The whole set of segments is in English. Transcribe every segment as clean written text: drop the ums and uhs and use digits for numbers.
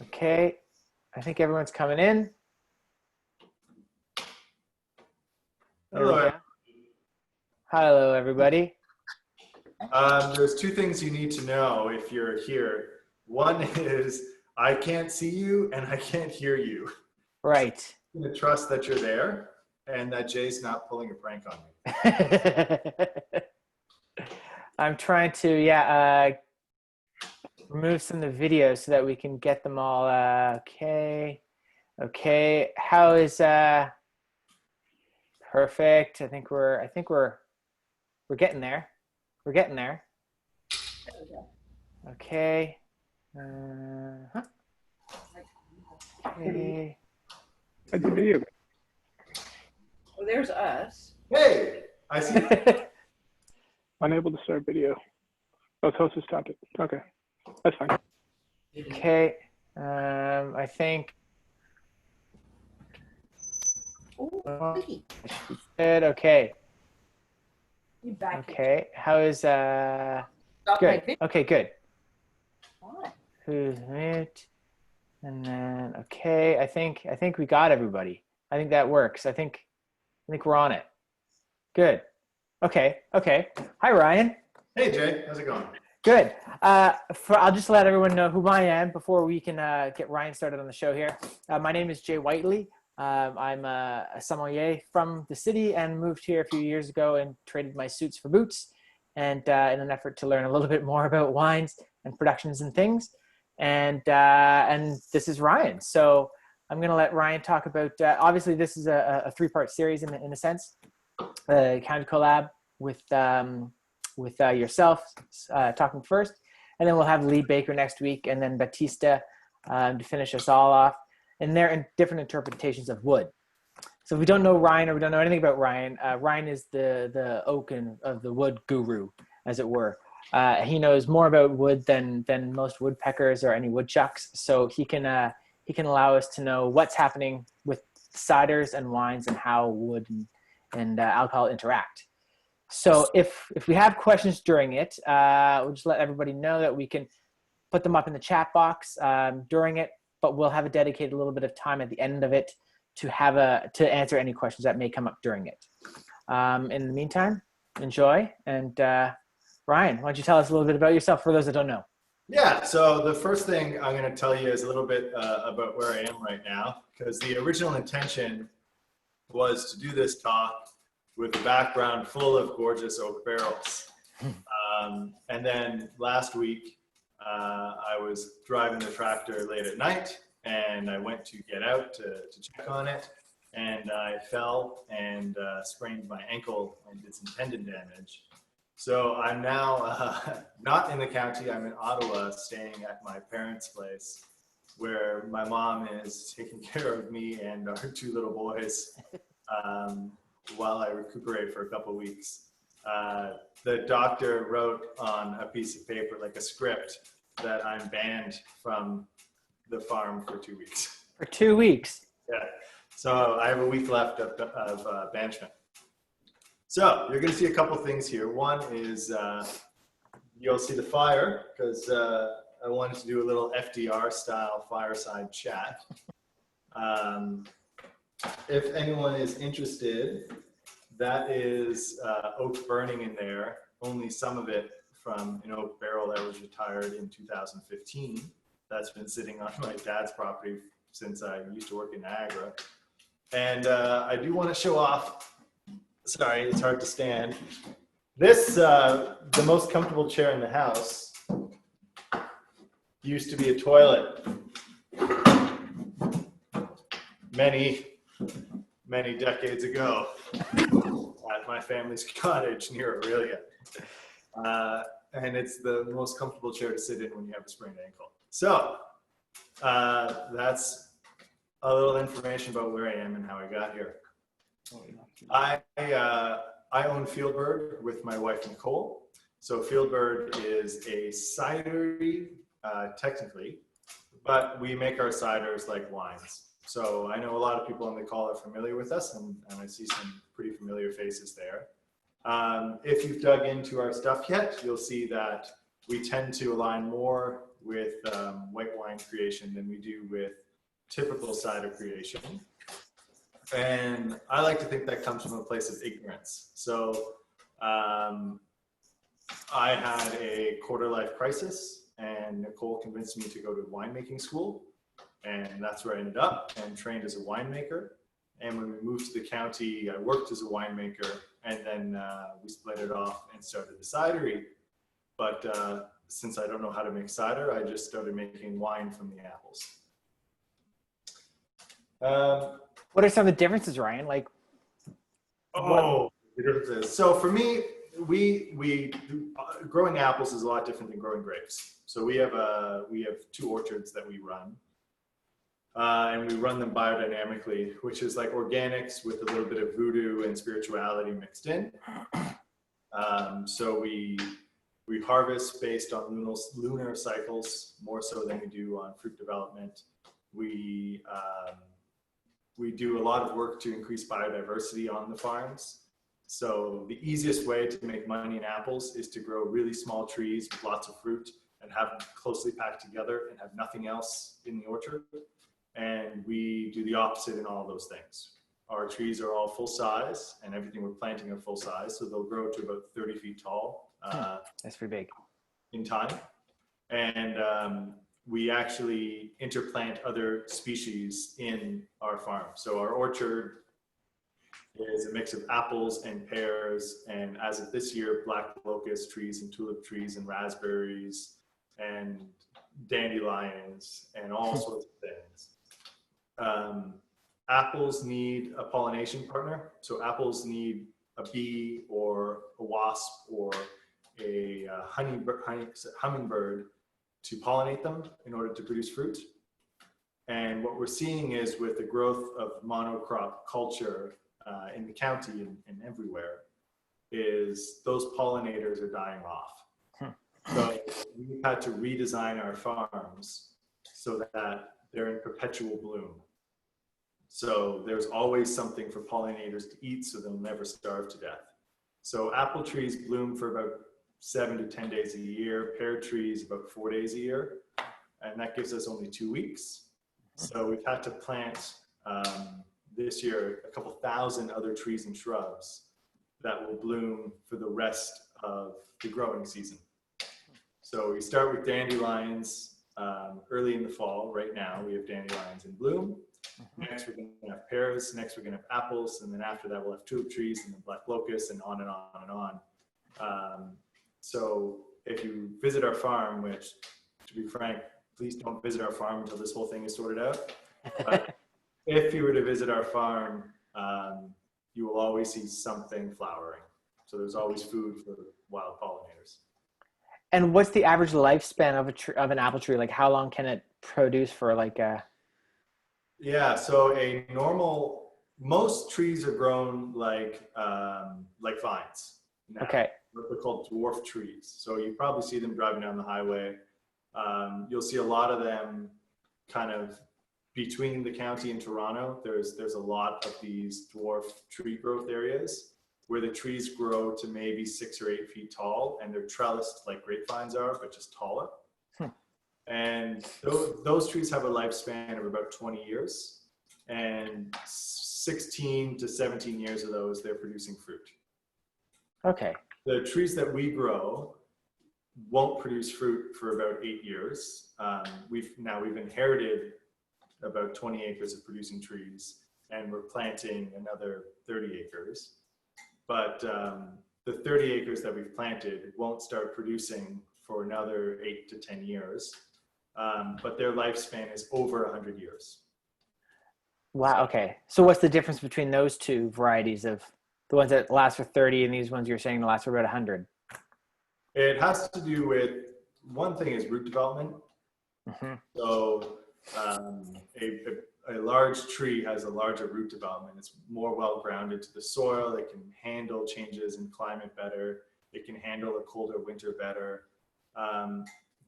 Okay, I think everyone's coming in. Hello. Hello, everybody. There's two things you need to know if you're here. One is I can't see you and I can't hear you. Right. I'm going to trust that you're there and that Jay's not pulling a prank on me. I'm trying to, remove some of the videos so that we can get them all. Okay. How is perfect? I think we're getting there. We're getting there. Okay. Okay. How'd the video go? Well, there's us. Hey, I see. Unable to start video. Oh, host has stopped it. Okay, that's fine. Okay. I think. Good. Okay. You back. Okay. How is good? Okay, good. Who's mute? And then okay. I think we got everybody. I think that works. I think we're on it. Good. Okay. Hi, Ryan. Hey, Jay. How's it going? Good. I'll just let everyone know who I am before we can get Ryan started on the show here. My name is Jay Whiteley. I'm a sommelier from the city and moved here a few years ago and traded my suits for boots, and in an effort to learn a little bit more about wines and productions and things. And this is Ryan. So I'm going to let Ryan talk about. Obviously, this is a three-part series in a sense. Kind of collab with yourself talking first, and then we'll have Lee Baker next week, and then Batista to finish us all off. And they're in different interpretations of wood. So if we don't know Ryan or we don't know anything about Ryan, Ryan is the oak of the wood guru, as it were. He knows more about wood than most woodpeckers or any woodchucks. So he can allow us to know what's happening with ciders and wines and how wood and alcohol interact. So if we have questions during it, we'll just let everybody know that we can put them up in the chat box during it. But we'll have a dedicated little bit of time at the end of it to answer any questions that may come up during it. In the meantime, enjoy. And Ryan, why don't you tell us a little bit about yourself for those that don't know? Yeah, so the first thing I'm going to tell you is a little bit about where I am right now, because the original intention was to do this talk with a background full of gorgeous oak barrels. And then last week, I was driving the tractor late at night, and I went to get out to check on it, and I fell and sprained my ankle and did some tendon damage. So I'm now not in the county. I'm in Ottawa, staying at my parents' place, where my mom is taking care of me and our two little boys while I recuperate for a couple of weeks. The doctor wrote on a piece of paper, like a script, that I'm banned from the farm for 2 weeks. For 2 weeks? Yeah. So I have a week left of banishment. So you're going to see a couple things here. One is you'll see the fire, because I wanted to do a little FDR style fireside chat. If anyone is interested, that is oak burning in there, only some of it from an oak barrel that was retired in 2015. That's been sitting on my dad's property since I used to work in Niagara. And I do want to show off, sorry, it's hard to stand. This, the most comfortable chair in the house, used to be a toilet many decades ago at my family's cottage near Aurelia. And it's the most comfortable chair to sit in when you have a sprained ankle. So that's a little information about where I am and how I got here. I own FieldBird with my wife Nicole. So FieldBird is a cidery, technically, but we make our ciders like wines. So I know a lot of people on the call are familiar with us, and I see some pretty familiar faces there. If you've dug into our stuff yet, you'll see that we tend to align more with white wine creation than we do with typical cider creation. And I like to think that comes from a place of ignorance. So I had a quarter-life crisis, and Nicole convinced me to go to winemaking school. And that's where I ended up and trained as a winemaker. And when we moved to the county, I worked as a winemaker, and then we split it off and started the cidery. But since I don't know how to make cider, I just started making wine from the apples. What are some of the differences, Ryan? Like, the differences. So for me, growing apples is a lot different than growing grapes. So we have 2 orchards that we run. And we run them biodynamically, which is like organics with a little bit of voodoo and spirituality mixed in. So we harvest based on lunar cycles more so than we do on fruit development. We do a lot of work to increase biodiversity on the farms. So the easiest way to make money in apples is to grow really small trees with lots of fruit and have them closely packed together and have nothing else in the orchard. And we do the opposite in all those things. Our trees are all full size, and everything we're planting are full size. So they'll grow to about 30 feet tall. That's pretty big. In time. And we actually interplant other species in our farm. So our orchard is a mix of apples and pears, and as of this year, black locust trees and tulip trees and raspberries and dandelions and all sorts of things. Apples need a pollination partner. So apples need a bee or a wasp or a hummingbird to pollinate them in order to produce fruit. And what we're seeing is with the growth of monocrop culture in the county and everywhere is those pollinators are dying off. So we've had to redesign our farms so that they're in perpetual bloom. So there's always something for pollinators to eat so they'll never starve to death. So apple trees bloom for about 7 to 10 days a year, pear trees about 4 days a year, and that gives us only 2 weeks. So we've had to plant this year a couple thousand other trees and shrubs that will bloom for the rest of the growing season. So we start with dandelions early in the fall. Right now we have dandelions in bloom. Next we're going to have pears, next we're going to have apples, and then after that we'll have tulip trees and then black locusts and on and on and on. So if you visit our farm, which to be frank, please don't visit our farm until this whole thing is sorted out. But if you were to visit our farm, you will always see something flowering. So there's always food for wild pollinators. And what's the average lifespan of an apple tree? Like, how long can it produce for like a? Yeah, so most trees are grown like vines. Now. Okay. They're called dwarf trees. So you probably see them driving down the highway. You'll see a lot of them kind of between the county and Toronto. There's a lot of these dwarf tree growth areas where the trees grow to maybe 6 or 8 feet tall, and they're trellised like grapevines are, but just taller. And those trees have a lifespan of about 20 years, and 16 to 17 years of those, they're producing fruit. Okay. The trees that we grow won't produce fruit for about 8 years. We've inherited about 20 acres of producing trees, and we're planting another 30 acres. But the 30 acres that we've planted won't start producing for another 8 to 10 years. But their lifespan is over 100 years. Wow. Okay. So what's the difference between those two varieties of the ones that last for 30 and these ones you're saying last for about 100? It has to do with, one thing is root development. Mm-hmm. So a large tree has a larger root development. It's more well grounded to the soil. It can handle changes in climate better. It can handle a colder winter better.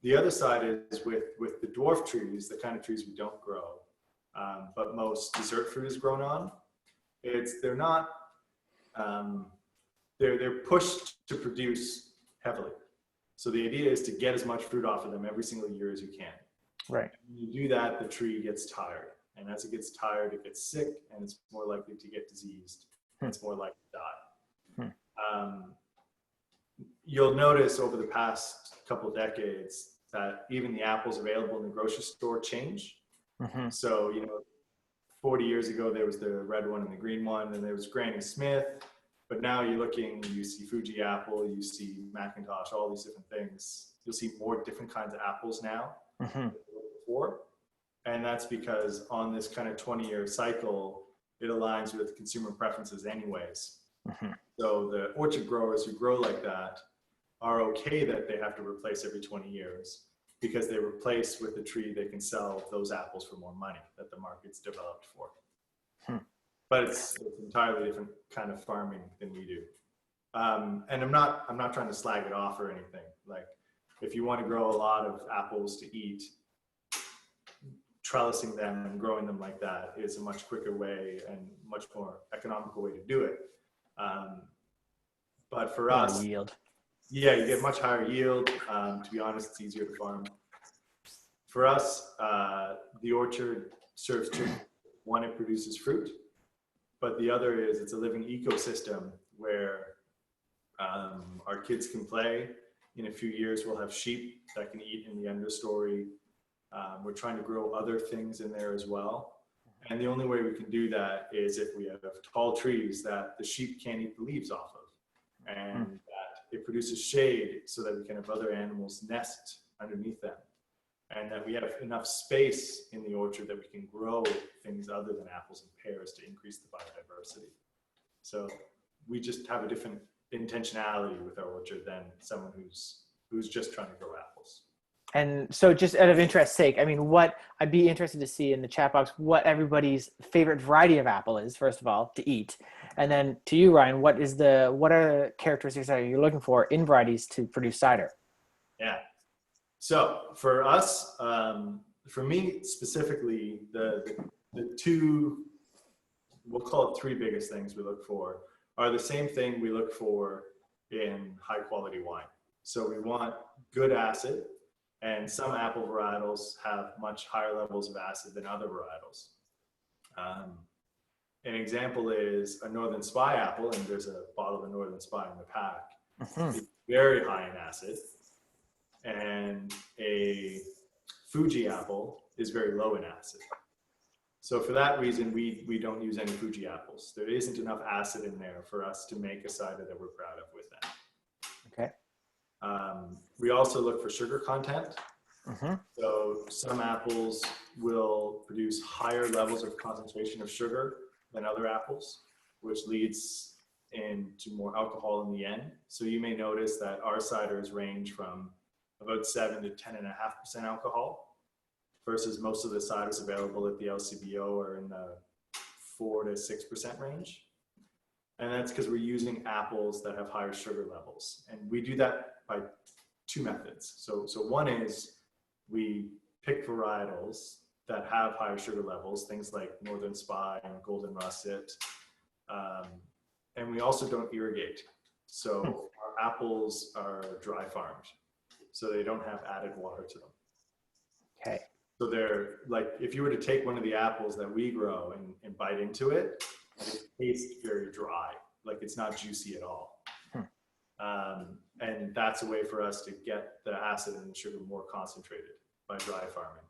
The other side is with the dwarf trees, the kind of trees we don't grow, but most dessert fruit is grown on. They're pushed to produce heavily. So the idea is to get as much fruit off of them every single year as you can. Right. When you do that, the tree gets tired. And as it gets tired, it gets sick, and it's more likely to get diseased. It's more likely to die. You'll notice over the past couple of decades that even the apples available in the grocery store change. So, you know, 40 years ago, there was the red one and the green one, and there was Granny Smith. But now you're looking, you see Fuji apple, you see Macintosh, all these different things. You'll see more different kinds of apples now than before. And that's because on this kind of 20-year cycle, it aligns with consumer preferences anyways. So the orchard growers who grow like that are okay that they have to replace every 20 years because they replace with the tree they can sell those apples for more money that the market's developed for. But it's entirely different kind of farming than we do. And I'm not trying to slag it off or anything. Like, if you want to grow a lot of apples to eat, trellising them and growing them like that is a much quicker way and much more economical way to do it. But for us, yield. Yeah, you get much higher yield. To be honest, it's easier to farm. For us, the orchard serves two. One, it produces fruit, but the other is it's a living ecosystem where our kids can play. In a few years, we'll have sheep that can eat in the understory. We're trying to grow other things in there as well. And the only way we can do that is if we have tall trees that the sheep can't eat the leaves off of, and that it produces shade so that we can have other animals nest underneath them, and that we have enough space in the orchard that we can grow things other than apples and pears to increase the biodiversity. So we just have a different intentionality with our orchard than someone who's just trying to grow apples. And so just out of interest's sake, I mean, what I'd be interested to see in the chat box, what everybody's favorite variety of apple is, first of all, to eat. And then to you, Ryan, what are the characteristics that you're looking for in varieties to produce cider? Yeah. So for us, for me specifically, the two, we'll call it three biggest things we look for are the same thing we look for in high quality wine. So we want good acid. And some apple varietals have much higher levels of acid than other varietals. An example is a Northern Spy apple, and there's a bottle of a Northern Spy in the pack. It's very high in acid. And a Fuji apple is very low in acid. So for that reason, we don't use any Fuji apples. There isn't enough acid in there for us to make a cider that we're proud of with that. Okay. We also look for sugar content. So some apples will produce higher levels of concentration of sugar than other apples, which leads into more alcohol in the end. So you may notice that our ciders range from about 7 to 10.5% alcohol versus most of the ciders available at the LCBO are in the 4 to 6% range. And that's because we're using apples that have higher sugar levels. And we do that by two methods. So one is we pick varietals that have higher sugar levels, things like Northern Spy and Golden Russet. And we also don't irrigate. So our apples are dry farmed. So they don't have added water to them. Okay. So they're like, if you were to take one of the apples that we grow and bite into it, it tastes very dry, like it's not juicy at all. And that's a way for us to get the acid and the sugar more concentrated by dry farming.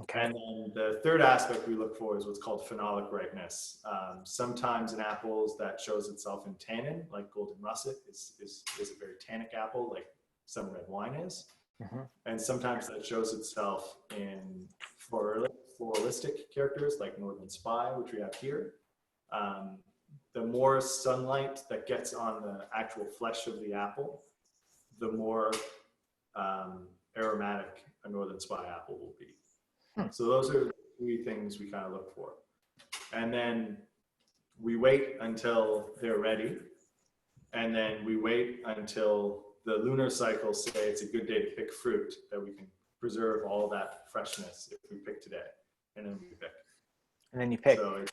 Okay. And then the third aspect we look for is what's called phenolic ripeness. Sometimes in apples that shows itself in tannin, like Golden Russet is a very tannic apple, like some red wine is. And sometimes that shows itself in floralistic characters like Northern Spy, which we have here. The more sunlight that gets on the actual flesh of the apple, the more aromatic a Northern Spy apple will be. So those are the three things we kind of look for. And then we wait until they're ready. And then we wait until the lunar cycles say it's a good day to pick fruit, that we can preserve all that freshness if we pick today. And then we pick. And then you pick. So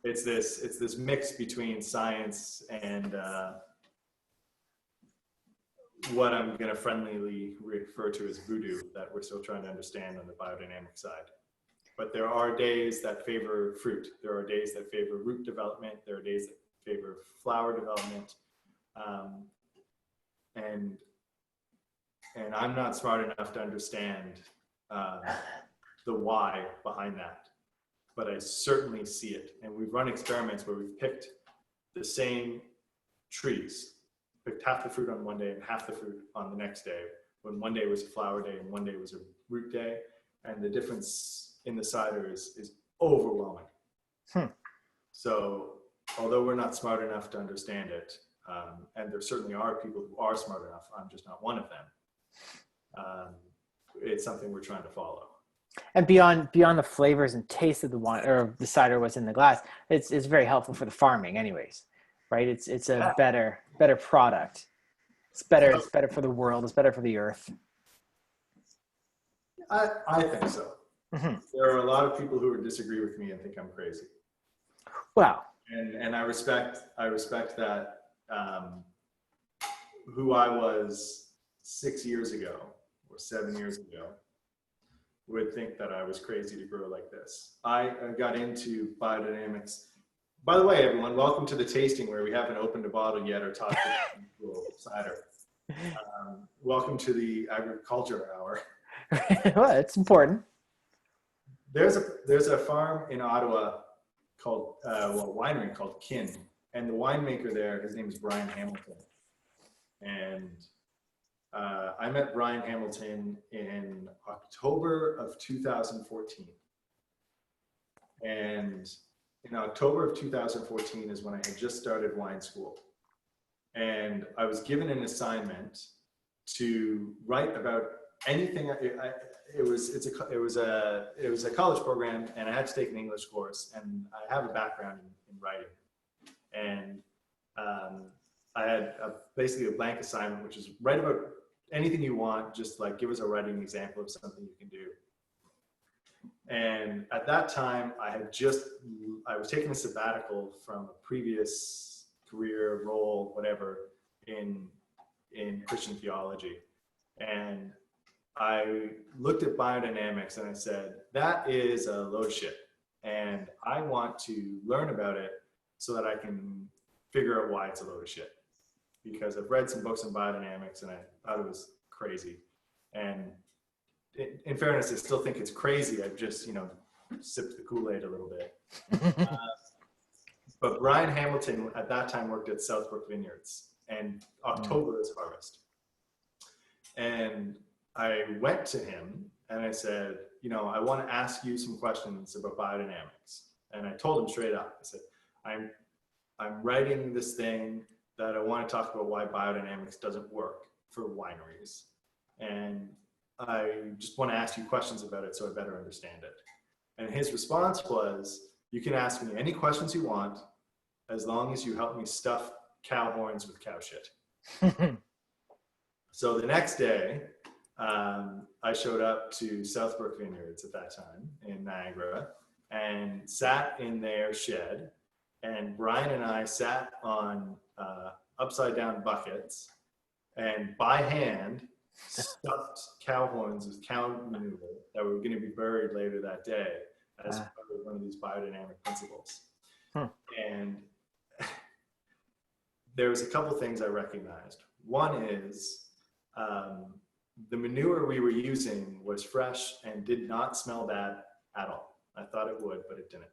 it's this mix between science and what I'm going to friendlily refer to as voodoo that we're still trying to understand on the biodynamic side. But there are days that favor fruit. There are days that favor root development. There are days that favor flower development. And I'm not smart enough to understand the why behind that, but I certainly see it. And we've run experiments where we've picked the same trees, picked half the fruit on one day and half the fruit on the next day, when one day was a flower day and one day was a root day. And the difference in the ciders is overwhelming. So although we're not smart enough to understand it, and there certainly are people who are smart enough, I'm just not one of them, it's something we're trying to follow. And beyond the flavors and taste of the wine or the cider was in the glass, it's very helpful for the farming anyways, right? It's a better product. It's better for the world. It's better for the earth. I think so. Mm-hmm. There are a lot of people who would disagree with me and think I'm crazy. Wow. And I respect that. Who I was 6 years ago or 7 years ago would think that I was crazy to grow like this. I got into biodynamics. By the way, everyone, welcome to the tasting where we haven't opened a bottle yet or talked about cider. Welcome to the agriculture hour. Well, it's important. There's a farm in Ottawa called, winery called Kin. And the winemaker there, his name is Brian Hamilton. And I met Brian Hamilton in October of 2014. And in October of 2014 is when I had just started wine school. And I was given an assignment to write about anything. It was a college program, and I had to take an English course, and I have a background in writing. And I had basically a blank assignment, which is write about anything you want, just like give us a writing example of something you can do. And at that time, I was taking a sabbatical from a previous career role, whatever, in Christian theology. And I looked at biodynamics and I said, that is a load of shit. And I want to learn about it so that I can figure out why it's a load of shit. Because I've read some books on biodynamics and I thought it was crazy. And in fairness, I still think it's crazy. I've just, sipped the Kool-Aid a little bit. But Brian Hamilton at that time worked at Southbrook Vineyards, and October is harvest. And I went to him and I said, I want to ask you some questions about biodynamics. And I told him straight up, I said, I'm writing this thing that I want to talk about why biodynamics doesn't work for wineries. And I just want to ask you questions about it so I better understand it. And his response was, you can ask me any questions you want as long as you help me stuff cow horns with cow shit. So the next day, I showed up to Southbrook Vineyards at that time in Niagara and sat in their shed. And Brian and I sat on upside down buckets and by hand stuffed cow horns with cow manure that were going to be buried later that day as part of one of these biodynamic principles. And there was a couple things I recognized. One is the manure we were using was fresh and did not smell bad at all. I thought it would, but it didn't.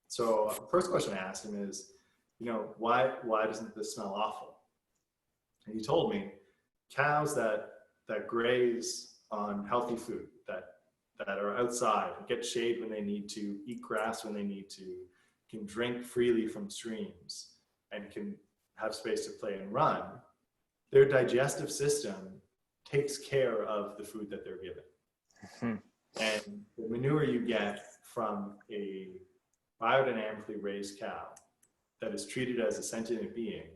So the first question I asked him is, why doesn't this smell awful? And he told me cows that graze on healthy food, that are outside, get shade when they need to, eat grass when they need to, can drink freely from streams, and can have space to play and run, their digestive system takes care of the food that they're given. And the manure you get from a biodynamically raised cow that is treated as a sentient being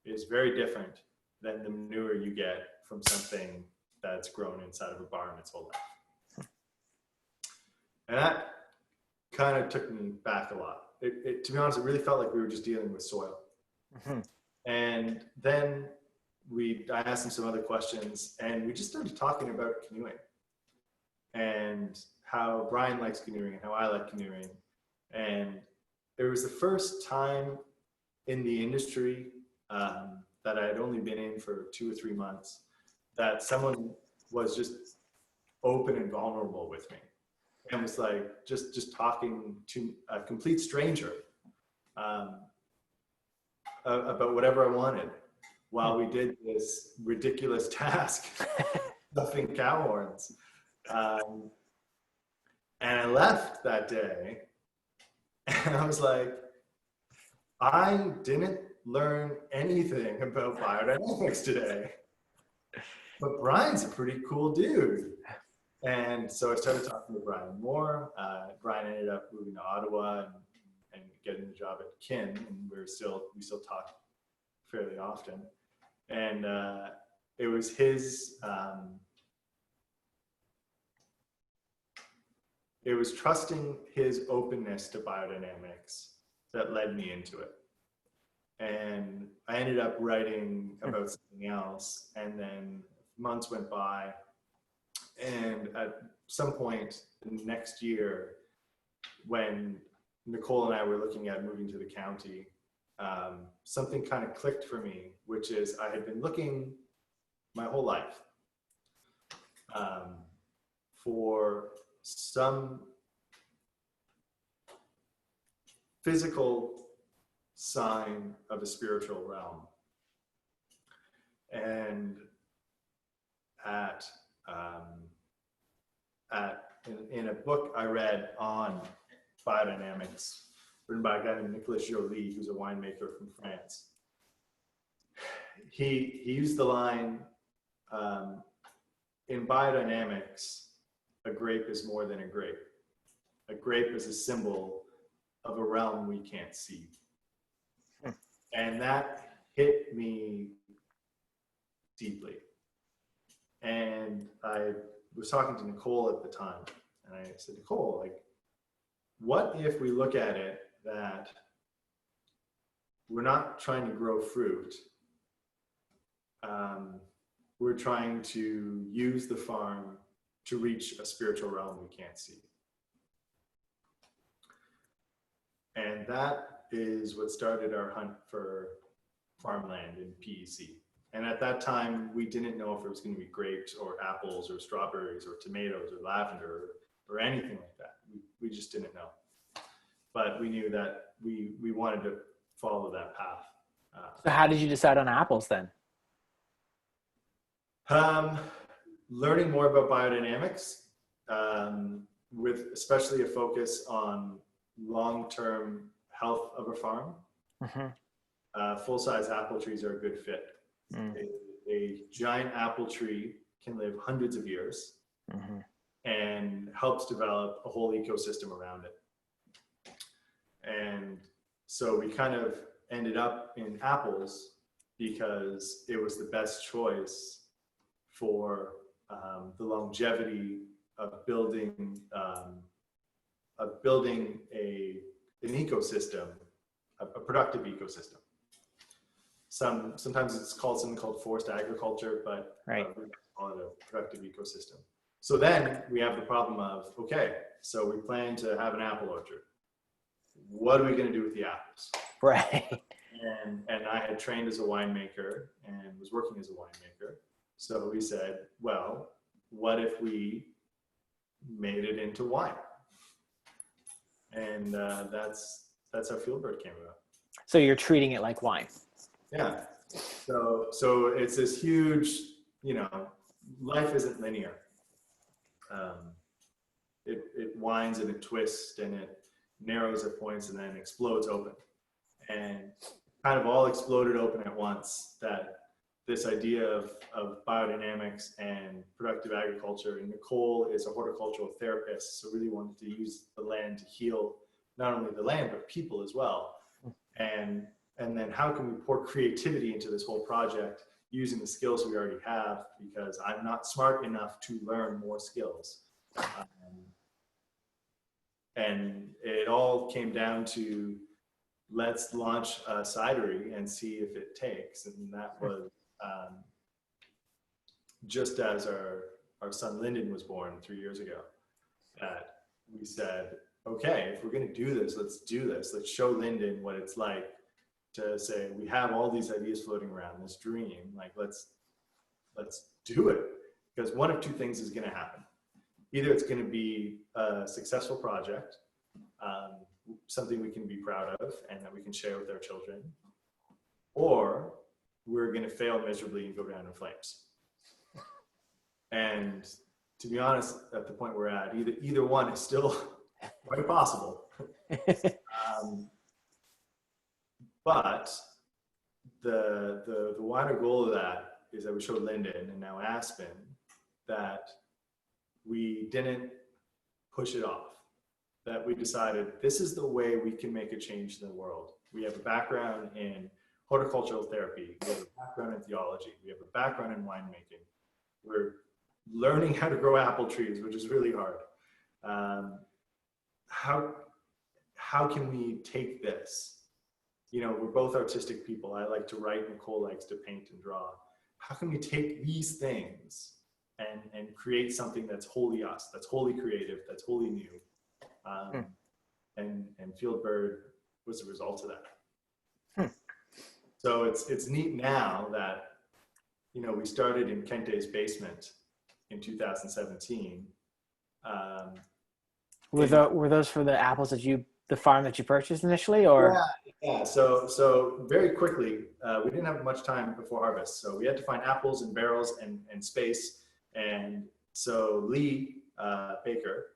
is very different than the manure you get from something that's grown inside of a barn its whole life. And that kind of took me back a lot. To be honest, it really felt like we were just dealing with soil. And then I asked him some other questions, and we just started talking about canoeing and how Brian likes canoeing and how I like canoeing. And it was the first time in the industry that I had only been in for 2 or 3 months that someone was just open and vulnerable with me, and was like just talking to a complete stranger about whatever I wanted while we did this ridiculous task, stuffing cow horns. And I left that day, and I was like, I didn't learn anything about biodynamics today, but Brian's a pretty cool dude. And so I started talking to Brian more. Brian ended up moving to Ottawa and getting a job at Kin, and we still talk fairly often. And it was his, it was trusting his openness to biodynamics that led me into it. And I ended up writing about something else, and then months went by, and at some point next year, when Nicole and I were looking at moving to the county, something kind of clicked for me, which is I had been looking my whole life for some physical sign of a spiritual realm. And in a book I read on biodynamics, written by a guy named Nicolas Joly, who's a winemaker from France, he used the line, in biodynamics, a grape is more than a grape. A grape is a symbol of a realm we can't see. And that hit me deeply. And I was talking to Nicole at the time, and I said, Nicole, like, what if we look at it that we're not trying to grow fruit, we're trying to use the farm to reach a spiritual realm we can't see. And that is what started our hunt for farmland in PEC. And at that time, we didn't know if it was going to be grapes or apples or strawberries or tomatoes or lavender or anything like that. We just didn't know. But we knew that we wanted to follow that path. So how did you decide on apples then? Learning more about biodynamics, with especially a focus on long-term health of a farm. Mm-hmm. Full-size apple trees are a good fit. Mm. A giant apple tree can live hundreds of years, mm-hmm, and helps develop a whole ecosystem around it. And so we kind of ended up in apples because it was the best choice for the longevity of building an ecosystem, a productive ecosystem. Sometimes it's called something called forced agriculture, but right, we call it a productive ecosystem. So then we have the problem of, okay, so we plan to have an apple orchard. What are we going to do with the apples? Right. And I had trained as a winemaker and was working as a winemaker. So we said, well, what if we made it into wine? And that's how FieldBird came about. So you're treating it like wine. Yeah. So it's this huge, life isn't linear. It winds and it twists and it narrows at points and then explodes open. And kind of all exploded open at once, that this idea of biodynamics and productive agriculture. And Nicole is a horticultural therapist, so really wanted to use the land to heal not only the land, but people as well. And then how can we pour creativity into this whole project using the skills we already have, because I'm not smart enough to learn more skills. And it all came down to, let's launch a cidery and see if it takes. And that was just as our son Lyndon was born 3 years ago, that we said, okay, if we're going to do this, let's do this. Let's show Lyndon what it's like to say, we have all these ideas floating around, this dream, like let's do it. Because one of two things is going to happen. Either it's going to be a successful project, something we can be proud of and that we can share with our children, or we're going to fail miserably and go down in flames. And to be honest, at the point we're at, either one is still quite possible. But the wider goal of that is that we showed Lyndon and now Aspen that we didn't push it off, that we decided this is the way we can make a change in the world. We have a background in horticultural therapy, we have a background in theology, we have a background in winemaking. We're learning how to grow apple trees, which is really hard. How can we take this? You know, we're both artistic people. I like to write, Nicole likes to paint and draw. How can we take these things and create something that's wholly us, that's wholly creative, that's wholly new? And FieldBird was a result of that. So it's neat now that, you know, we started in Kente's basement in 2017. Were those for the apples the farm that you purchased initially, or? Yeah. So very quickly, we didn't have much time before harvest, so we had to find apples and barrels and space. And so Lee Baker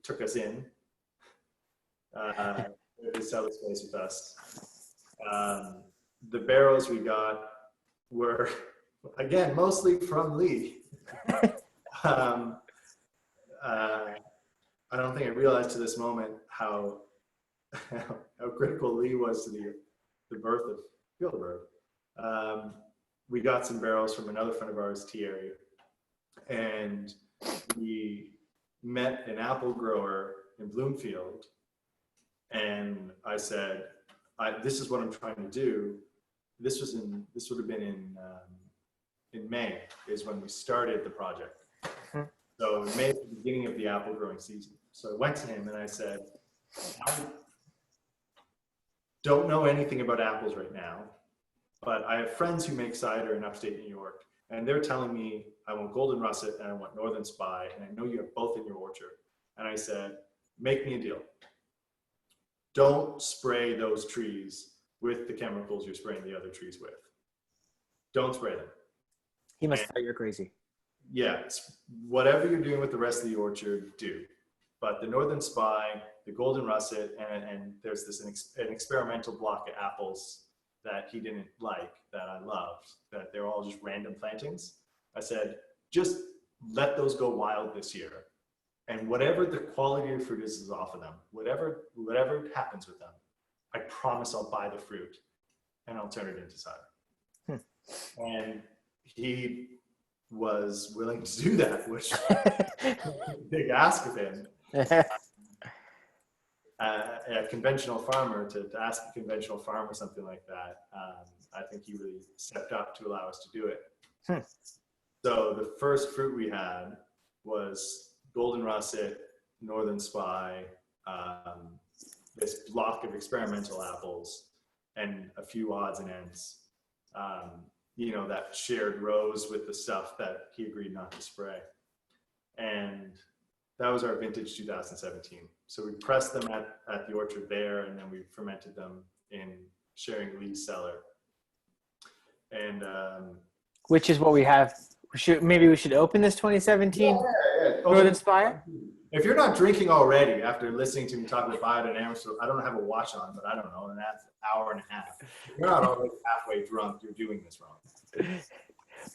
took us in to sell the space with us. The barrels we got were, again, mostly from Lee. I don't think I realized to this moment how critical Lee was to the birth of FieldBird. We got some barrels from another friend of ours, Thierry, and we met an apple grower in Bloomfield, and I said, this is what I'm trying to do. This would have been in May is when we started the project. So in May is the beginning of the apple growing season. So I went to him and I said, I don't know anything about apples right now, but I have friends who make cider in upstate New York, and they're telling me I want Golden Russet and I want Northern Spy, and I know you have both in your orchard. And I said, make me a deal. Don't spray those trees with the chemicals you're spraying the other trees with. Don't spray them. He must thought you're crazy. Yeah, whatever you're doing with the rest of the orchard, do. But the Northern Spy, the Golden Russet, and there's an experimental block of apples that he didn't like, that I loved, that they're all just random plantings. I said, just let those go wild this year. And whatever the quality of the fruit is off of them, whatever happens with them, I promise I'll buy the fruit and I'll turn it into cider. And he was willing to do that, which a big ask of him. A conventional farmer, to ask a conventional farmer something like that, I think he really stepped up to allow us to do it. So the first fruit we had was Golden Russet, Northern Spy, this block of experimental apples, and a few odds and ends. You know, that shared rows with the stuff that he agreed not to spray. And that was our vintage 2017. So we pressed them at the orchard there, and then we fermented them in sharing Lee's cellar. And which is what we have. Maybe we should open this 2017 Northern Spy. If you're not drinking already after listening to me talk about biodynamics, so I don't have a watch on, but I don't know, and that's an hour and a half. If you're not already halfway drunk, you're doing this wrong.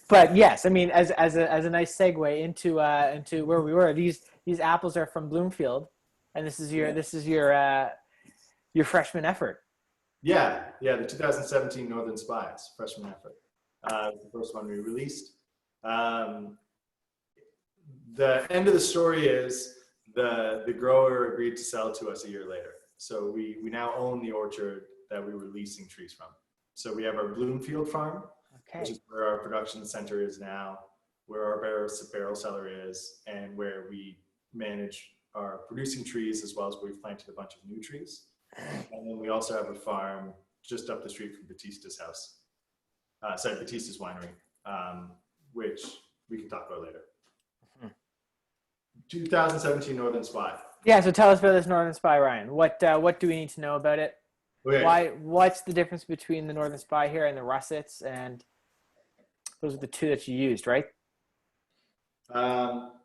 But yes, I mean, as a nice segue into where we were, these apples are from Bloomfield, and this is your freshman effort. Yeah, the 2017 Northern Spies freshman effort. The first one we released. The end of the story is the grower agreed to sell to us a year later. So we now own the orchard that we were leasing trees from. So we have our Bloomfield farm, which is where our production center is now, where our barrel cellar is, and where we manage our producing trees, as well as we've planted a bunch of new trees. And then we also have a farm just up the street from Batista's house. Batista's winery, which we can talk about later. 2017 Northern Spy. Yeah, so tell us about this Northern Spy, Ryan. What do we need to know about it? Okay. What's the difference between the Northern Spy here and the Russets? And those are the two that you used, right?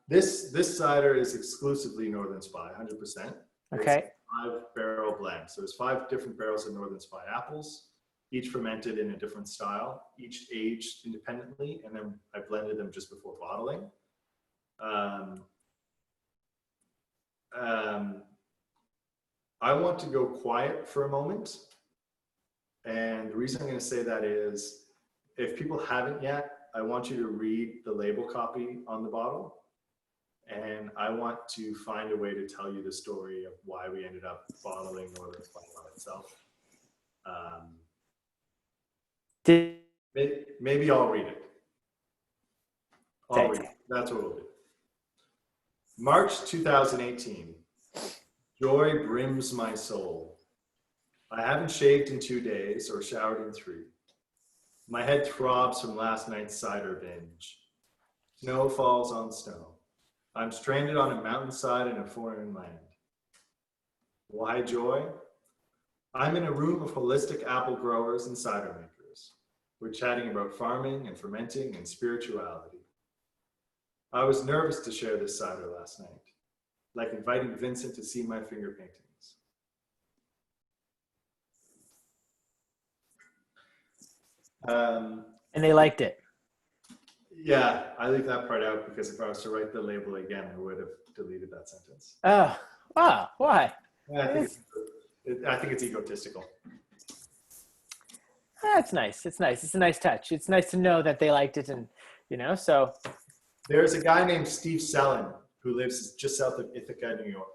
This cider is exclusively Northern Spy, 100%. Okay. It's a 5-barrel blend. So there's 5 different barrels of Northern Spy apples, each fermented in a different style, each aged independently, and then I blended them just before bottling. I want to go quiet for a moment. And the reason I'm going to say that is, if people haven't yet, I want you to read the label copy on the bottle. And I want to find a way to tell you the story of why we ended up bottling Northern Spy by itself. Maybe I'll read it. That's what we'll do. March 2018. Joy brims my soul. I haven't shaved in 2 days or showered in 3. My head throbs from last night's cider binge. Snow falls on snow. I'm stranded on a mountainside in a foreign land. Why joy? I'm in a room of holistic apple growers and cider makers. We're chatting about farming and fermenting and spirituality. I was nervous to share this cider last night, like inviting Vincent to see my finger paintings. And they liked it. Yeah, I leave that part out because if I was to write the label again, I would have deleted that sentence. Oh, wow. Why? I think it's egotistical. That's nice. It's nice. It's a nice touch. It's nice to know that they liked it, and so. There's a guy named Steve Sellen who lives just south of Ithaca, New York.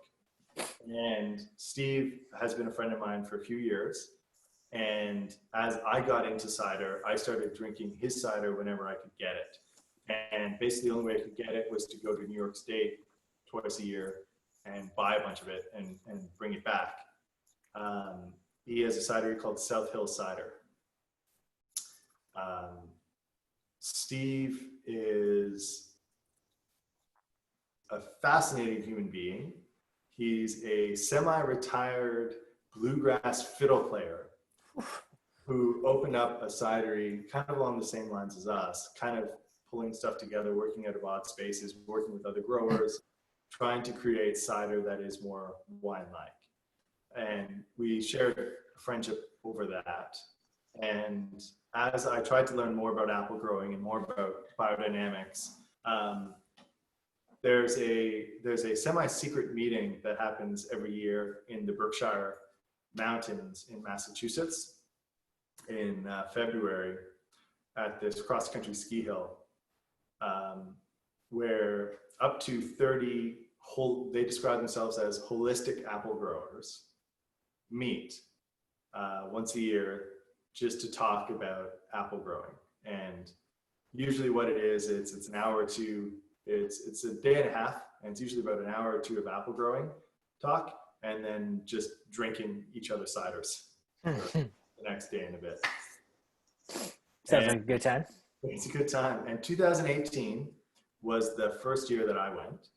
And Steve has been a friend of mine for a few years. And as I got into cider, I started drinking his cider whenever I could get it. And basically the only way I could get it was to go to New York State twice a year and buy a bunch of it and bring it back. He has a cidery called South Hill Cider. Steve is a fascinating human being. He's a semi-retired bluegrass fiddle player who opened up a cidery kind of along the same lines as us, kind of pulling stuff together, working out of odd spaces, working with other growers, trying to create cider that is more wine-like. And we shared a friendship over that. And as I tried to learn more about apple growing and more about biodynamics, there's a semi-secret meeting that happens every year in the Berkshire Mountains in Massachusetts in February at this cross-country ski hill, where up to 30 they describe themselves as holistic apple growers meet once a year just to talk about apple growing. And usually what it is, it's an hour or two, it's a day and a half, and it's usually about an hour or two of apple growing talk, and then just drinking each other's ciders for the next day and a bit. Sounds like a good time. It's a good time. And 2018 was the first year that I went.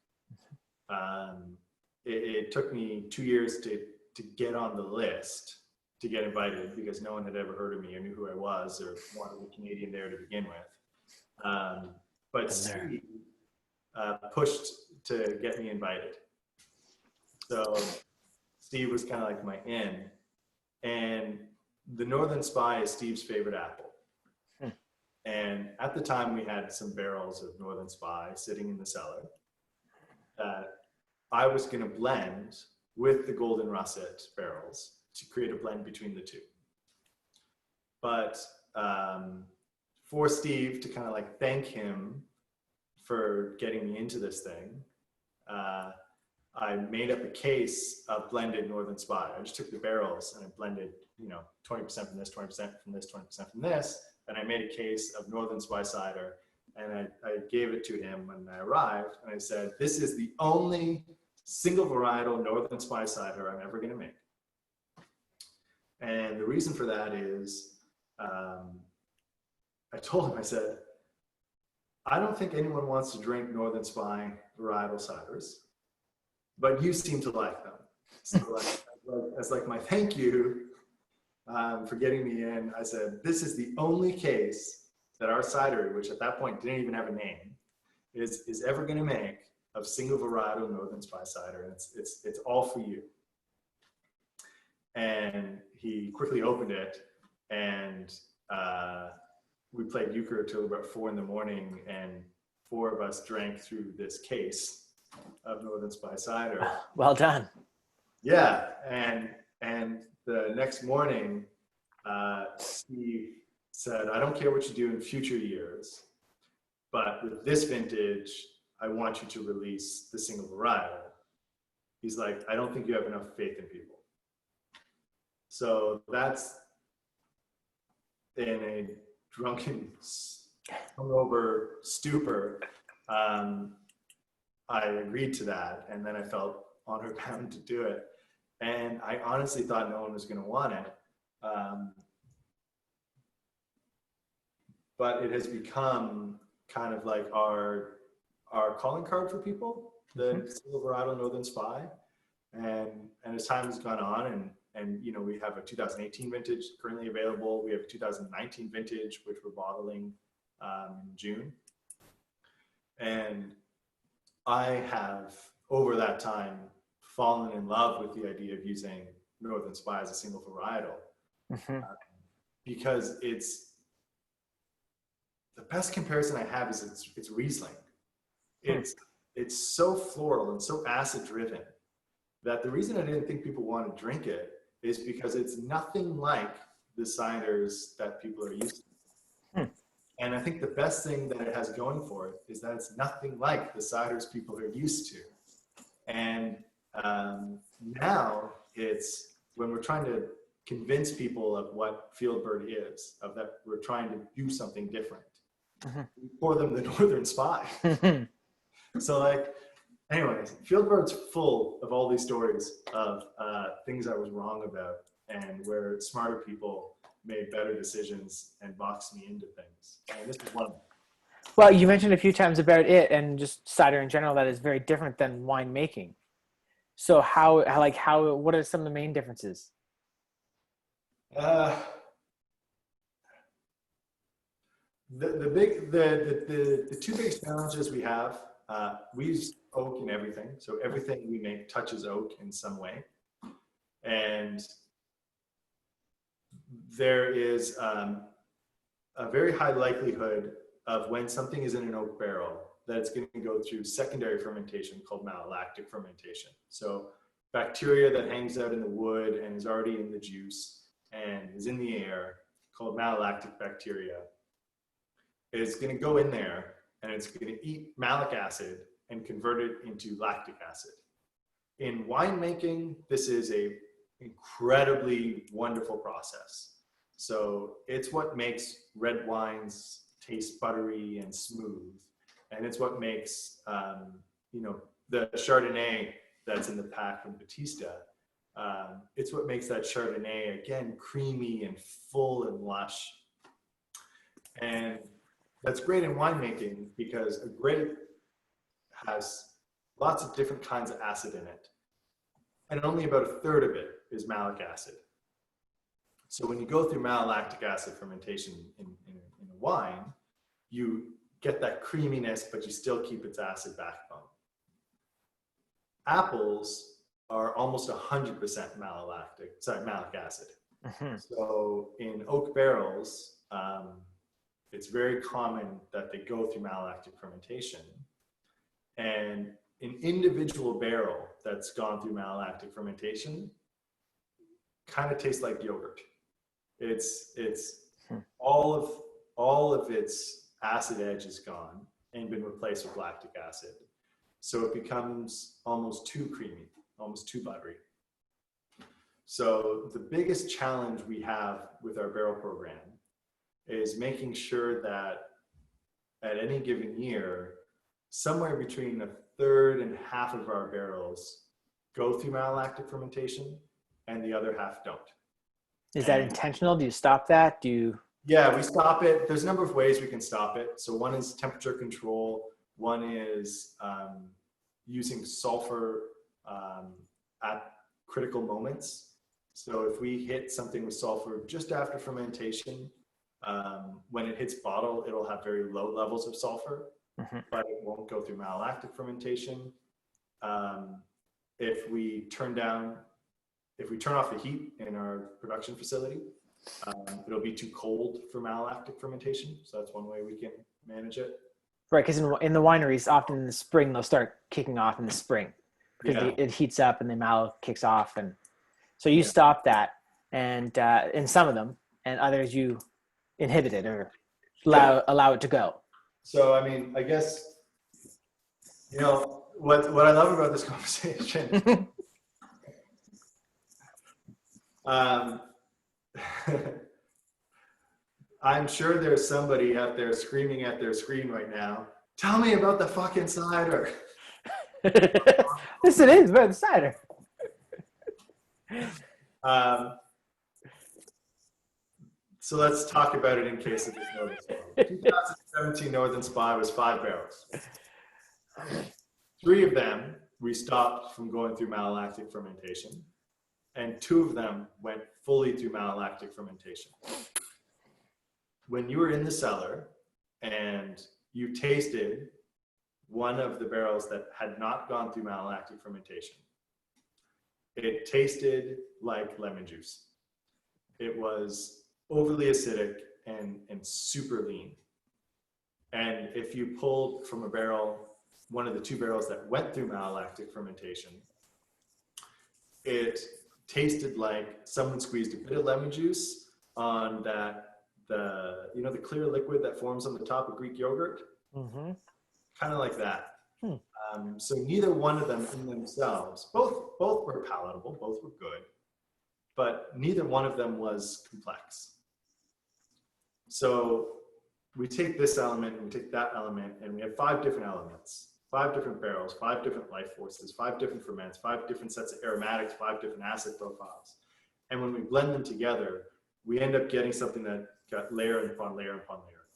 It took me 2 years to get on the list, to get invited, because no one had ever heard of me or knew who I was or wanted a Canadian there to begin with. But Steve pushed to get me invited. So Steve was kind of like my in. And the Northern Spy is Steve's favorite apple. And at the time we had some barrels of Northern Spy sitting in the cellar that I was going to blend with the Golden Russet barrels to create a blend between the two. But for Steve to kind of like thank him for getting me into this thing, I made up a case of blended Northern Spy. I just took the barrels and I blended, 20% from this, 20% from this, 20% from this. and I made a case of Northern Spy cider, and I gave it to him when I arrived, and I said, this is the only single varietal Northern Spy cider I'm ever going to make. And the reason for that is, I told him, I said, I don't think anyone wants to drink Northern Spy varietal ciders, but you seem to like them. So as like my thank you for getting me in, I said, this is the only case that our cidery, which at that point didn't even have a name, is ever going to make of single varietal Northern Spy cider. And it's all for you. And he quickly opened it, and we played euchre till about 4 a.m, and 4 of us drank through this case of Northern Spy cider. Well done. Yeah, and the next morning, Steve said, I don't care what you do in future years, but with this vintage, I want you to release the single varietal. He's like, I don't think you have enough faith in people. So that's in a drunken, hungover stupor. I agreed to that, and then I felt honor bound to do it. And I honestly thought no one was going to want it. But it has become kind of like our calling card for people, the single varietal Northern Spy. And as time has gone on, and you know, we have a 2018 vintage currently available. We have a 2019 vintage, which we're bottling in June. And I have, over that time, fallen in love with the idea of using Northern Spy as a single varietal, because it's the best comparison I have is it's Riesling. It's so floral and so acid driven that the reason I didn't think people want to drink it is because it's nothing like the ciders that people are used to. And I think the best thing that it has going for it is that it's nothing like the ciders people are used to. And now it's, when we're trying to convince people of what FieldBird is, of that we're trying to do something different, we pour them the Northern Spy. So like, anyways, FieldBird's full of all these stories of things I was wrong about, and where smarter people made better decisions and boxed me into things. And this is one of them. Well, you mentioned a few times about it and just cider in general that is very different than wine making. So what are some of the main differences? The two biggest challenges we have, we use oak in everything. So everything we make touches oak in some way. And there is a very high likelihood of, when something is in an oak barrel, that it's going to go through secondary fermentation called malolactic fermentation. So bacteria that hangs out in the wood and is already in the juice and is in the air, called malolactic bacteria, is going to go in there, and it's going to eat malic acid and convert it into lactic acid. In winemaking, this is a incredibly wonderful process. So it's what makes red wines taste buttery and smooth. And it's what makes, you know, the Chardonnay that's in the pack from Batista, it's what makes that Chardonnay, again, creamy and full and lush. And that's great in winemaking, because a grape has lots of different kinds of acid in it, and only about 1/3 of it is malic acid. So when you go through malolactic acid fermentation in a wine, you get that creaminess, but you still keep its acid backbone. Apples are almost 100% malic acid. So in oak barrels, it's very common that they go through malolactic fermentation. And an individual barrel that's gone through malolactic fermentation kind of tastes like yogurt. It's all of its acid edge is gone and been replaced with lactic acid. So it becomes almost too creamy, almost too buttery. So the biggest challenge we have with our barrel program is making sure that at any given year, somewhere between a third and half of our barrels go through malolactic fermentation and the other half don't. Is that intentional? Do you stop that? Do you? Yeah, we stop it. There's a number of ways we can stop it. So one is temperature control. One is using sulfur at critical moments. So if we hit something with sulfur just after fermentation, when it hits bottle, it'll have very low levels of sulfur, but it won't go through malolactic fermentation. If we turn off the heat in our production facility, it'll be too cold for malolactic fermentation. So that's one way we can manage it. Right, because in the wineries, often in the spring, they'll start kicking off in the spring because it heats up and the mallow kicks off. And so you stop that, and in some of them, and others you inhibit it or allow it to go. So, I mean, I guess, you know, what I love about this conversation, I'm sure there's somebody out there screaming at their screen right now, tell me about the fucking cider. Yes, it is about the cider. So let's talk about it in case it is noticeable. 2017 Northern Spy was 5 barrels. 3 of them we stopped from going through malolactic fermentation, and 2 of them went fully through malolactic fermentation. When you were in the cellar and you tasted one of the barrels that had not gone through malolactic fermentation, it tasted like lemon juice. It was overly acidic and super lean. And if you pulled from a barrel, one of the 2 barrels that went through malolactic fermentation, it tasted like someone squeezed a bit of lemon juice on the clear liquid that forms on the top of Greek yogurt, kind of like that. So neither one of them in themselves, both were palatable, both were good, but neither one of them was complex. So we take this element and we take that element, and we have 5 different elements, 5 different barrels, 5 different life forces, 5 different ferments, 5 different sets of aromatics, 5 different acid profiles. And when we blend them together, we end up getting something that got layer upon layer upon layer.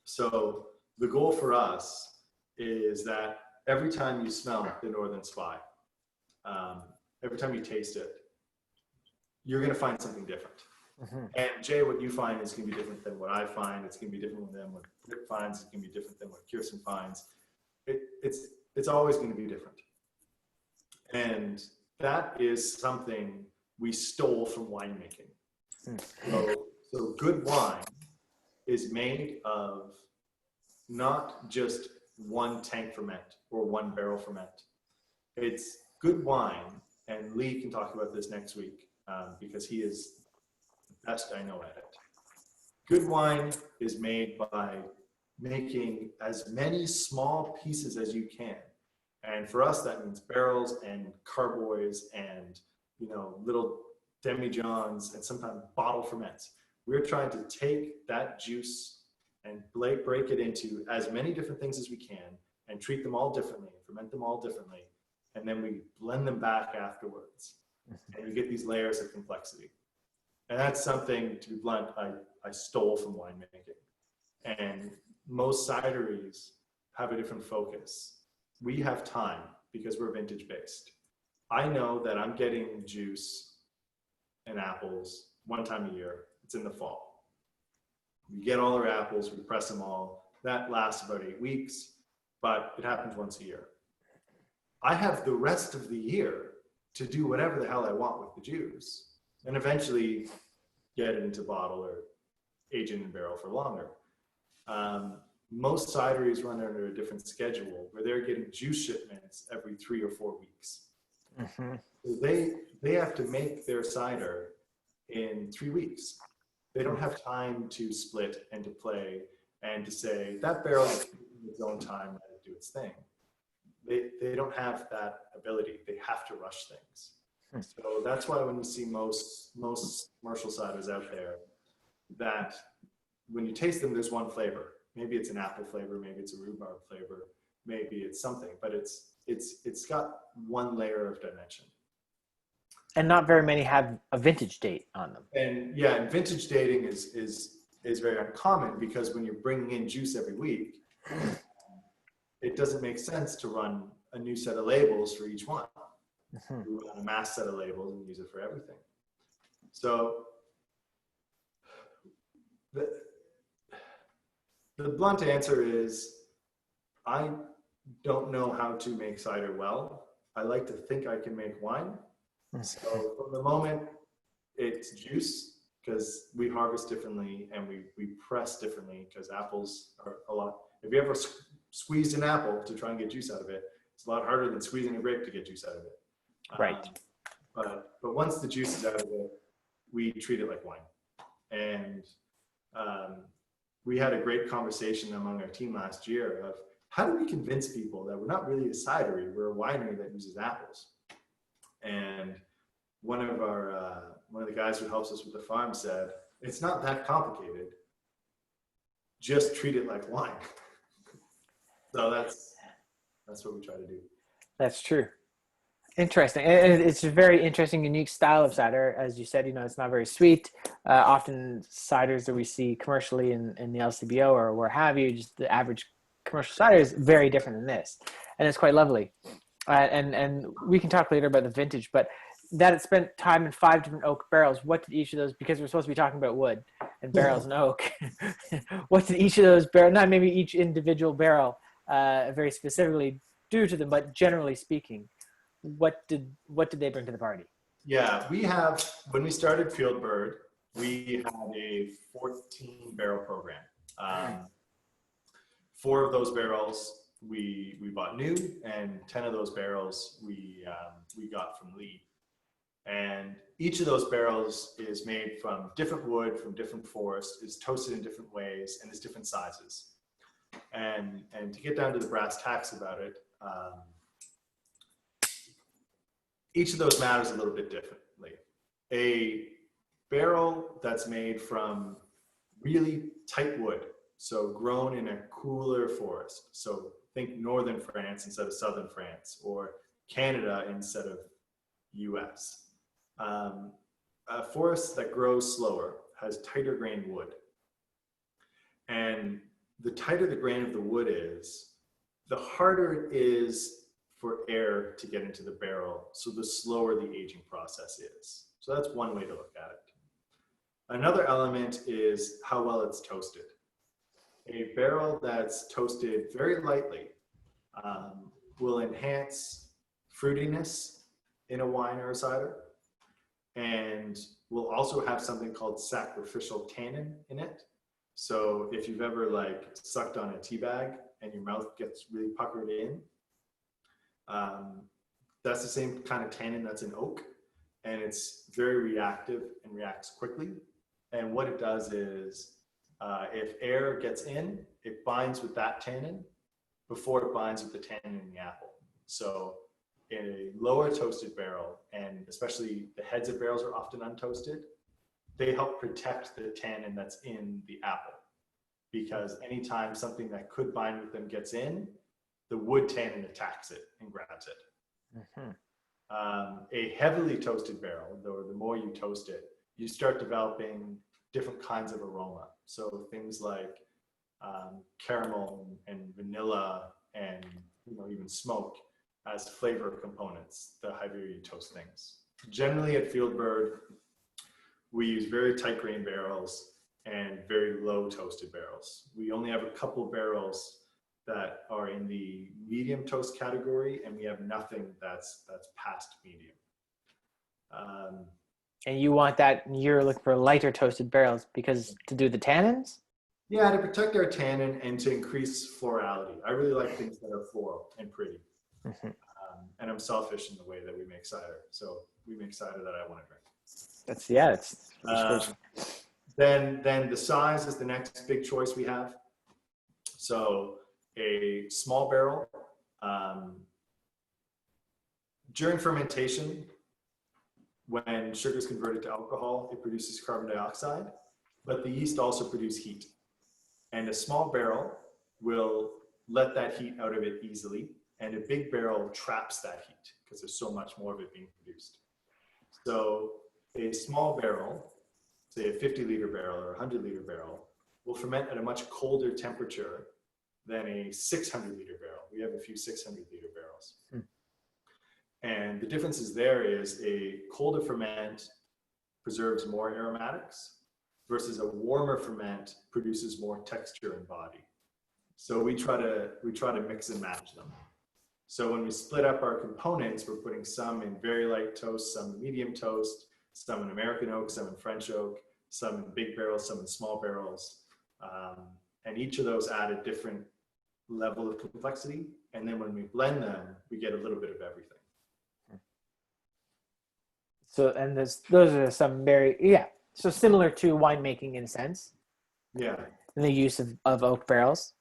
So the goal for us is that every time you smell the Northern Spy, every time you taste it, you're going to find something different. And Jay, what you find is going to be different than what I find. It's going to be different than what Rick finds. It's going to be different than what Kirsten finds. It's always going to be different. And that is something we stole from winemaking. So good wine is made of not just one tank ferment or one barrel ferment. It's good wine, and Lee can talk about this next week because he is the best I know at it. Good wine is made by making as many small pieces as you can. And for us, that means barrels and carboys and, little demijohns and sometimes bottle ferments. We're trying to take that juice and break it into as many different things as we can and treat them all differently, ferment them all differently, and then we blend them back afterwards. And you get these layers of complexity. And that's something, to be blunt, I stole from winemaking. And most cideries have a different focus. We have time because we're vintage based. I know that I'm getting juice and apples one time a year. It's in the fall. We get all our apples, we press them all. That lasts about 8 weeks, but it happens once a year. I have the rest of the year to do whatever the hell I want with the juice and eventually get it into bottle or age it in barrel for longer. Most cideries run under a different schedule where they're getting juice shipments every 3 or 4 weeks. So they have to make their cider in 3 weeks. They don't have time to split and to play and to say that barrel is in its own time, let it do its thing. They don't have that ability. They have to rush things. So that's why when you see most commercial ciders out there that when you taste them, there's one flavor. Maybe it's an apple flavor, maybe it's a rhubarb flavor, maybe it's something, but it's got one layer of dimension. And not very many have a vintage date on them. And yeah, and vintage dating is very uncommon, because when you're bringing in juice every week, it doesn't make sense to run a new set of labels for each one. We run a mass set of labels and use it for everything. So the blunt answer is, I don't know how to make cider well. I like to think I can make wine. So from the moment it's juice, because we harvest differently and we press differently, because apples are a lot. If you ever squeezed an apple to try and get juice out of it, it's a lot harder than squeezing a grape to get juice out of it. Right. But once the juice is out of it, we treat it like wine. And we had a great conversation among our team last year of, how do we convince people that we're not really a cidery, we're a winery that uses apples? And one of the guys who helps us with the farm said, it's not that complicated. Just treat it like wine. So that's what we try to do. That's true. Interesting. And it's a very interesting, unique style of cider. As you said, it's not very sweet. Often ciders that we see commercially in the LCBO or where have you, just the average commercial cider is very different than this. And it's quite lovely. And we can talk later about the vintage, but that it spent time in 5 different oak barrels. What did each of those, because we're supposed to be talking about wood and barrels and oak, what did each of those barrels, not maybe each individual barrel very specifically do to them, but generally speaking, what did they bring to the party? Yeah, when we started FieldBird, we had a 14 barrel program. 4 of those barrels we bought new, and 10 of those barrels we got from Lee. And each of those barrels is made from different wood, from different forests, is toasted in different ways, and is different sizes. And to get down to the brass tacks about it, each of those matters a little bit differently. A barrel that's made from really tight wood, so grown in a cooler forest. So think northern France instead of southern France, or Canada instead of US. A forest that grows slower has tighter grained wood. And the tighter the grain of the wood is, the harder it is for air to get into the barrel, so the slower the aging process is. So that's one way to look at it. Another element is how well it's toasted. A barrel that's toasted very lightly will enhance fruitiness in a wine or a cider, and will also have something called sacrificial tannin in it. So if you've ever sucked on a tea bag and your mouth gets really puckered in, that's the same kind of tannin that's in oak, and it's very reactive and reacts quickly. And what it does is, if air gets in, it binds with that tannin before it binds with the tannin in the apple. So in a lower toasted barrel, and especially the heads of barrels are often untoasted, they help protect the tannin that's in the apple. Because anytime something that could bind with them gets in, the wood tannin attacks it and grabs it. A heavily toasted barrel, though, the more you toast it, you start developing different kinds of aroma. So things like caramel and vanilla, and even smoke as flavor components the heavier you toast things. Generally at FieldBird, we use very tight grain barrels and very low toasted barrels. We only have a couple of barrels that are in the medium toast category, and we have nothing that's past medium. And you want that, you're looking for lighter toasted barrels because to do the tannins? Yeah, to protect our tannin and to increase florality. I really like things that are floral and pretty. And I'm selfish in the way that we make cider. So we make cider that I want to drink. Then the size is the next big choice we have. So a small barrel. During fermentation, when sugar is converted to alcohol, it produces carbon dioxide, but the yeast also produce heat. And a small barrel will let that heat out of it easily, and a big barrel traps that heat because there's so much more of it being produced. So a small barrel, say a 50-liter barrel or a 100-liter barrel, will ferment at a much colder temperature than a 600-liter barrel. We have a few 600-liter barrels. And the differences there is a colder ferment preserves more aromatics versus a warmer ferment produces more texture and body. So we try to mix and match them. So when we split up our components, we're putting some in very light toast, some in medium toast, some in American oak, some in French oak, some in big barrels, some in small barrels. And each of those add a different level of complexity. And then when we blend them, we get a little bit of everything. So, and those are some very, so similar to winemaking in a sense. Yeah. And the use of oak barrels.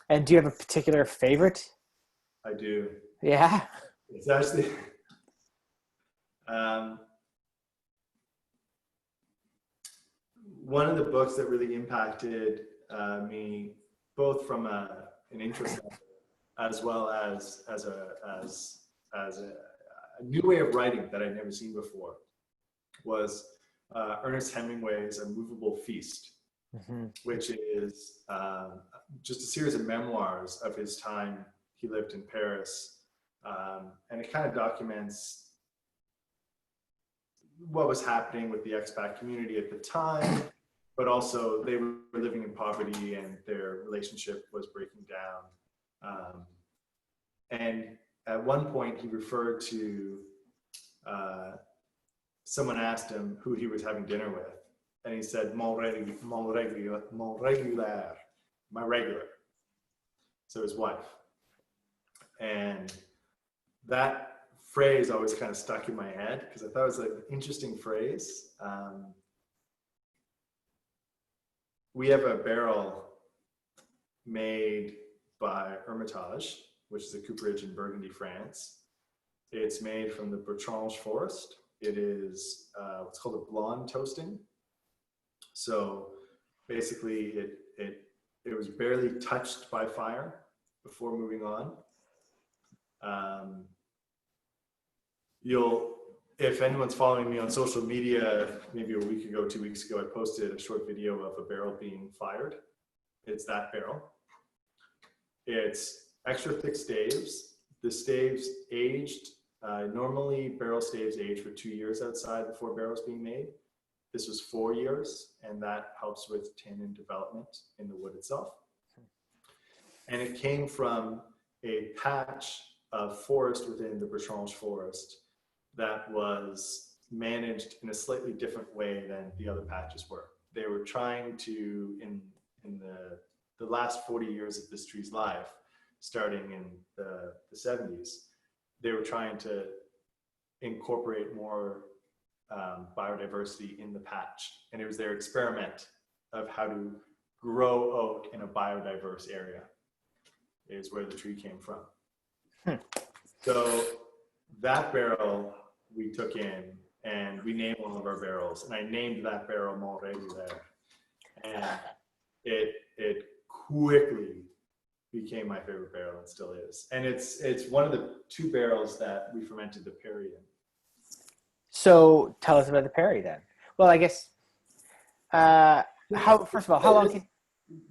And do you have a particular favorite? I do. Yeah. It's actually, one of the books that really impacted me, both from an interest as well as a new way of writing that I'd never seen before, was Ernest Hemingway's A Moveable Feast, which is just a series of memoirs of his time. He lived in Paris, and it kind of documents what was happening with the expat community at the time, but also they were living in poverty and their relationship was breaking down. And at one point he referred to, someone asked him who he was having dinner with, and he said, mon regular, my regular. So his wife. And that phrase always kind of stuck in my head because I thought it was an interesting phrase. We have a barrel made by Hermitage, which is a cooperage in Burgundy, France. It's made from the Bertrange forest. It is what's called a blonde toasting. So basically it was barely touched by fire before moving on. If anyone's following me on social media, maybe a week ago, 2 weeks ago, I posted a short video of a barrel being fired. It's that barrel. It's extra thick staves. The staves aged, normally barrel staves age for 2 years outside before barrels being made. This was 4 years, and that helps with tannin development in the wood itself. And it came from a patch of forest within the Bertrange forest that was managed in a slightly different way than the other patches were. They were trying to, in the last 40 years of this tree's life, starting in the 70s, they were trying to incorporate more biodiversity in the patch. And it was their experiment of how to grow oak in a biodiverse area is where the tree came from. So that barrel we took in and we named one of our barrels, and I named that barrel Mon Regular, and it quickly became my favorite barrel and still is. And it's one of the 2 barrels that we fermented the Perry in. So tell us about the Perry then. Well, I guess, first of all, how long can...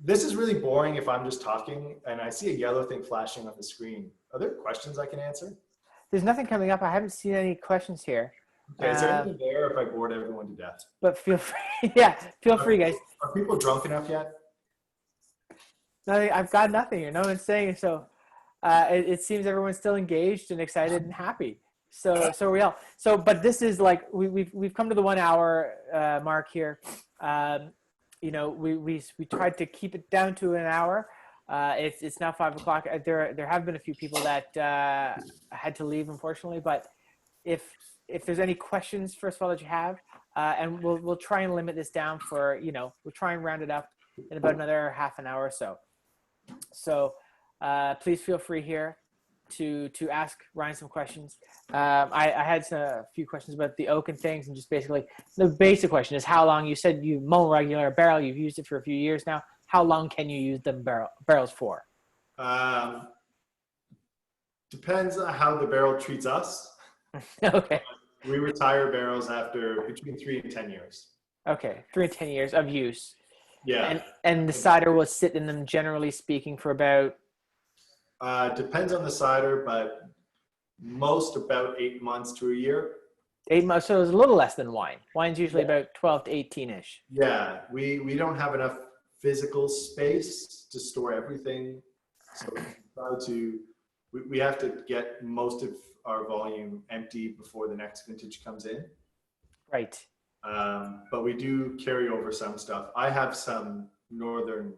This is really boring if I'm just talking and I see a yellow thing flashing on the screen. Are there questions I can answer? There's nothing coming up. I haven't seen any questions here. Okay, is there anything there if I bored everyone to death? But feel free. Feel free, guys. Are people drunk enough yet? No, I've got nothing here. No one's saying it. So it seems everyone's still engaged and excited and happy. So we all. So, but this is like we've come to the 1 hour mark here. You know, we tried to keep it down to an hour. It's now 5 o'clock. There have been a few people that had to leave, unfortunately. But if there's any questions, first of all, that you have, and we'll try and limit this down for, we'll try and round it up in about another half an hour or so. So please feel free here to ask Ryan some questions. I had a few questions about the oak and things, and just basically the basic question is how long. You said you mow regular barrel, you've used it for a few years now. how long can you use them barrels for? Depends on how the barrel treats us. Okay. We retire barrels after between 3 and 10 years. Okay, 3 to 10 years of use. Yeah. And the cider will sit in them, generally speaking, for about. Depends on the cider, but most about 8 months to a year. 8 months, so it's a little less than wine. Wine's usually about 12 to 18-ish. Yeah, we don't have enough physical space to store everything, so we have to get most of our volume empty before the next vintage comes in. Right. But we do carry over some stuff. I have some I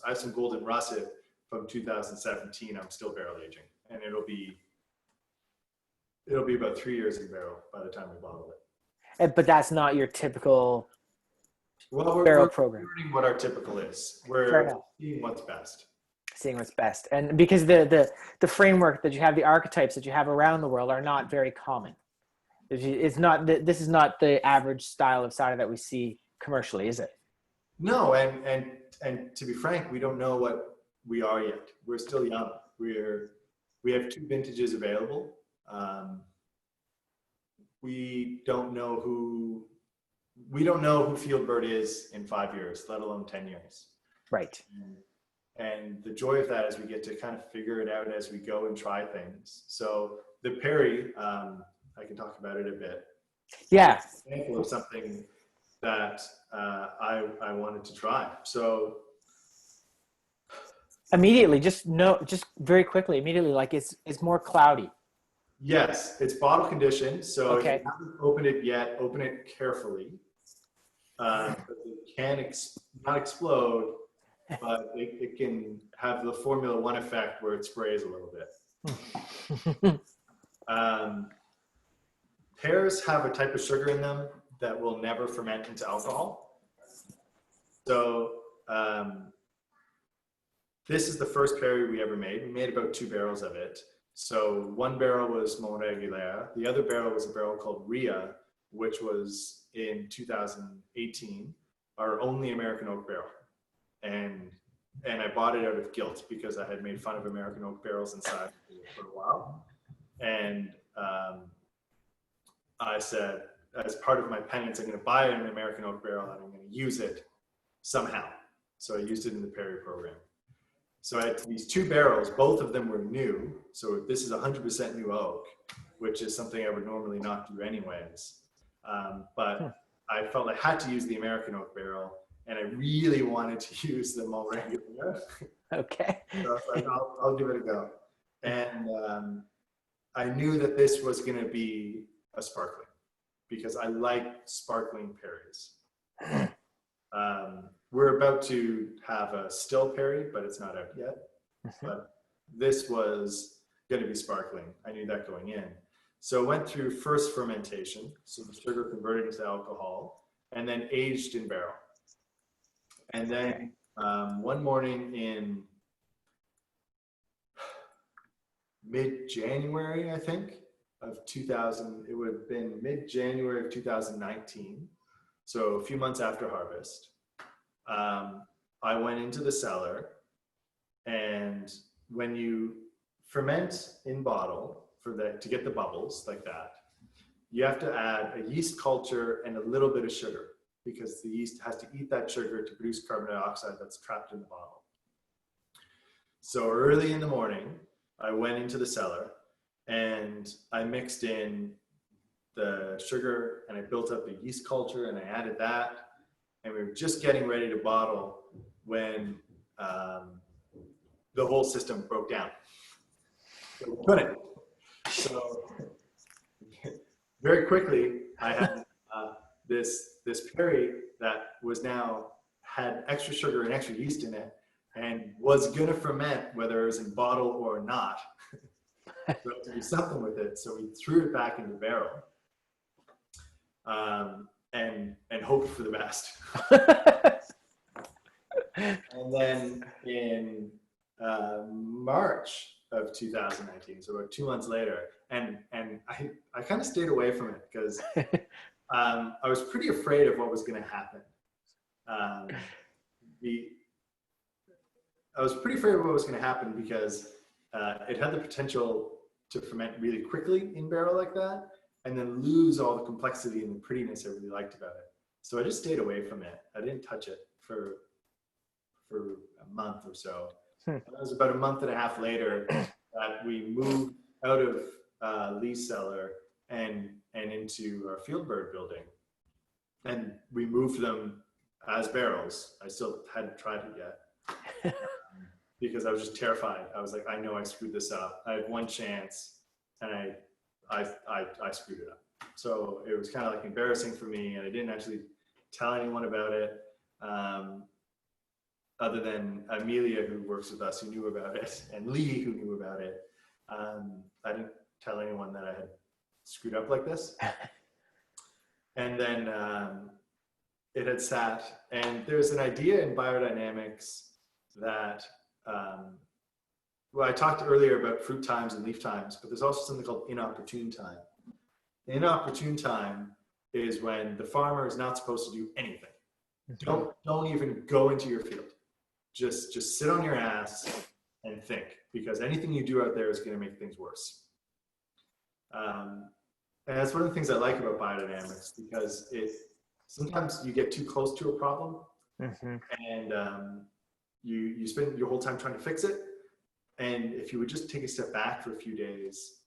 have some golden russet from 2017. I'm still barrel aging, and it'll be about 3 years in barrel by the time we bottle it. But that's not your typical Well, barrel we're program. learning what our typical is. Fair We're enough. seeing what's best. Seeing what's best. And because the framework that you have, the archetypes that you have around the world are not very common. It's not, this is not the average style of cider that we see commercially, is it? No, and to be frank, we don't know what we are yet. We're still young. We have 2 vintages available. We don't know who FieldBird is in 5 years, let alone 10 years. Right. And the joy of that is we get to kind of figure it out as we go and try things. So the Perry, I can talk about it a bit. Yeah. It's an example of something that I wanted to try. So Immediately, just very quickly, immediately, like it's more cloudy. yes, it's bottle conditioned. So Okay. if you haven't opened it yet, open it carefully. It can not explode, but it can have the Formula One effect where it sprays a little bit. Pears have a type of sugar in them that will never ferment into alcohol. So this is the first perry we ever made. We made about 2 barrels of it. So 1 barrel was Mon Regular. The other barrel was a barrel called Ria, which was in 2018, our only American oak barrel. And I bought it out of guilt because I had made fun of American oak barrels inside for a while. And I said, as part of my penance, I'm going to buy an American oak barrel and I'm going to use it somehow. So I used it in the Perry program. So I had these 2 barrels, both of them were new. So this is 100% new oak, which is something I would normally not do anyways. But I felt I had to use the American oak barrel, and I really wanted to use the Mon Regular. Okay. So I was like, I'll give it a go. And I knew that this was going to be a sparkling because I like sparkling Perrys. We're about to have a still Perry, but it's not out yet. But this was going to be sparkling. I knew that going in. So went through first fermentation, so the sugar converted into alcohol, and then aged in barrel. And then one morning in mid-January, I think, of 2000, it would have been mid-January of 2019, so a few months after harvest, I went into the cellar, and when you ferment in bottle to get the bubbles like that, you have to add a yeast culture and a little bit of sugar because the yeast has to eat that sugar to produce carbon dioxide that's trapped in the bottle. So early in the morning, I went into the cellar and I mixed in the sugar and I built up a yeast culture and I added that, and we were just getting ready to bottle when the whole system broke down. So we couldn't. So very quickly, I had this Perry that was now had extra sugar and extra yeast in it and was gonna ferment whether it was in bottle or not. So to do something with it, so we threw it back in the barrel and hoped for the best. And then in March of 2019, so about 2 months later, and I kind of stayed away from it because I was pretty afraid of what was going to happen. I was pretty afraid of what was going to happen because it had the potential to ferment really quickly in barrel like that, and then lose all the complexity and the prettiness I really liked about it. So I just stayed away from it. I didn't touch it for a month or so. It was about a month and a half later that we moved out of Lee's cellar and into our FieldBird building. And we moved them as barrels. I still hadn't tried it yet because I was just terrified. I was like, I know I screwed this up. I had one chance and I screwed it up. So it was kind of like embarrassing for me, and I didn't actually tell anyone about it. Other than Amelia, who works with us, who knew about it, and Lee, who knew about it. I didn't tell anyone that I had screwed up like this. And then it had sat, and there's an idea in biodynamics that, well, I talked earlier about fruit times and leaf times, but there's also something called inopportune time. Inopportune time is when the farmer is not supposed to do anything. Don't even go into your field. Just sit on your ass and think, because anything you do out there is going to make things worse. And that's one of the things I like about biodynamics, because sometimes you get too close to a problem, and you spend your whole time trying to fix it. And if you would just take a step back for a few days,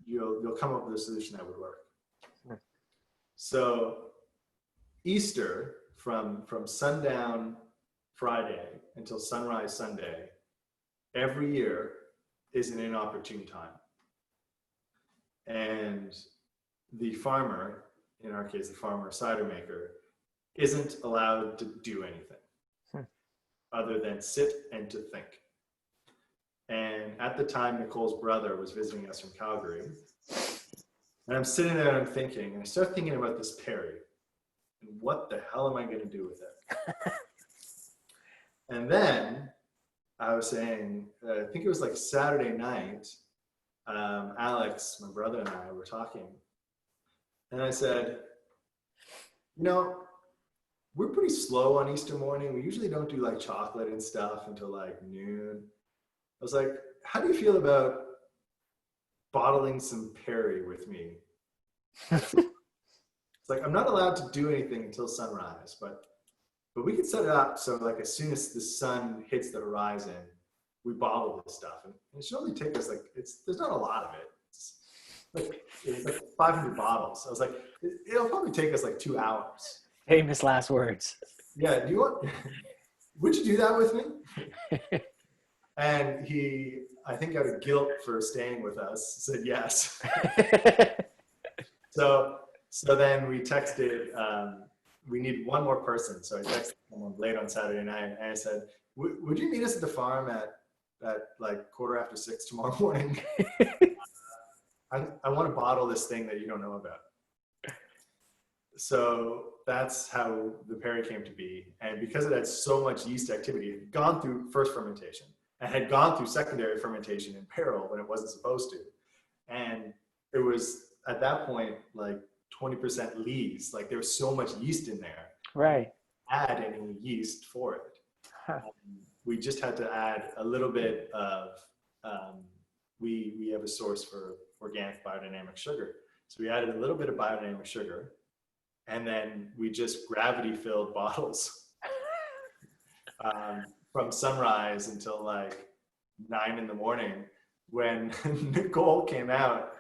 you'll come up with a solution that would work. So Easter, from sundown Friday until sunrise Sunday, every year is an inopportune time. And the farmer, in our case, the farmer cider maker, isn't allowed to do anything other than sit and to think. And at the time, Nicole's brother was visiting us from Calgary. And I'm sitting there and I'm thinking, and I start thinking about this Perry. And what the hell am I going to do with it? And then I was saying, I think it was like Saturday night, Alex, my brother, and I were talking. And I said, you know, we're pretty slow on Easter morning. We usually don't do like chocolate and stuff until like noon. I was like, how do you feel about bottling some Perry with me? It's like, I'm not allowed to do anything until sunrise, but we can set it up so like as soon as the sun hits the horizon, we bottle this stuff. And it should only take us like, there's not a lot of it. It's like 500 bottles. I was like, it'll probably take us like 2 hours. Famous last words. Yeah, would you do that with me? And he, I think out of guilt for staying with us, said yes. So then we texted, we need one more person. So I texted someone late on Saturday night and I said, would you meet us at the farm at like 6:15 tomorrow morning? I want to bottle this thing that you don't know about. So that's how the Perry came to be. And because it had so much yeast activity, it had gone through first fermentation and had gone through secondary fermentation in barrel when it wasn't supposed to. And it was at that point like 20% lees. Like there was so much yeast in there. Right. Add any yeast for it. We just had to add a little bit of, we have a source for organic biodynamic sugar. So we added a little bit of biodynamic sugar, and then we just gravity filled bottles from sunrise until like 9 in the morning when Nicole came out.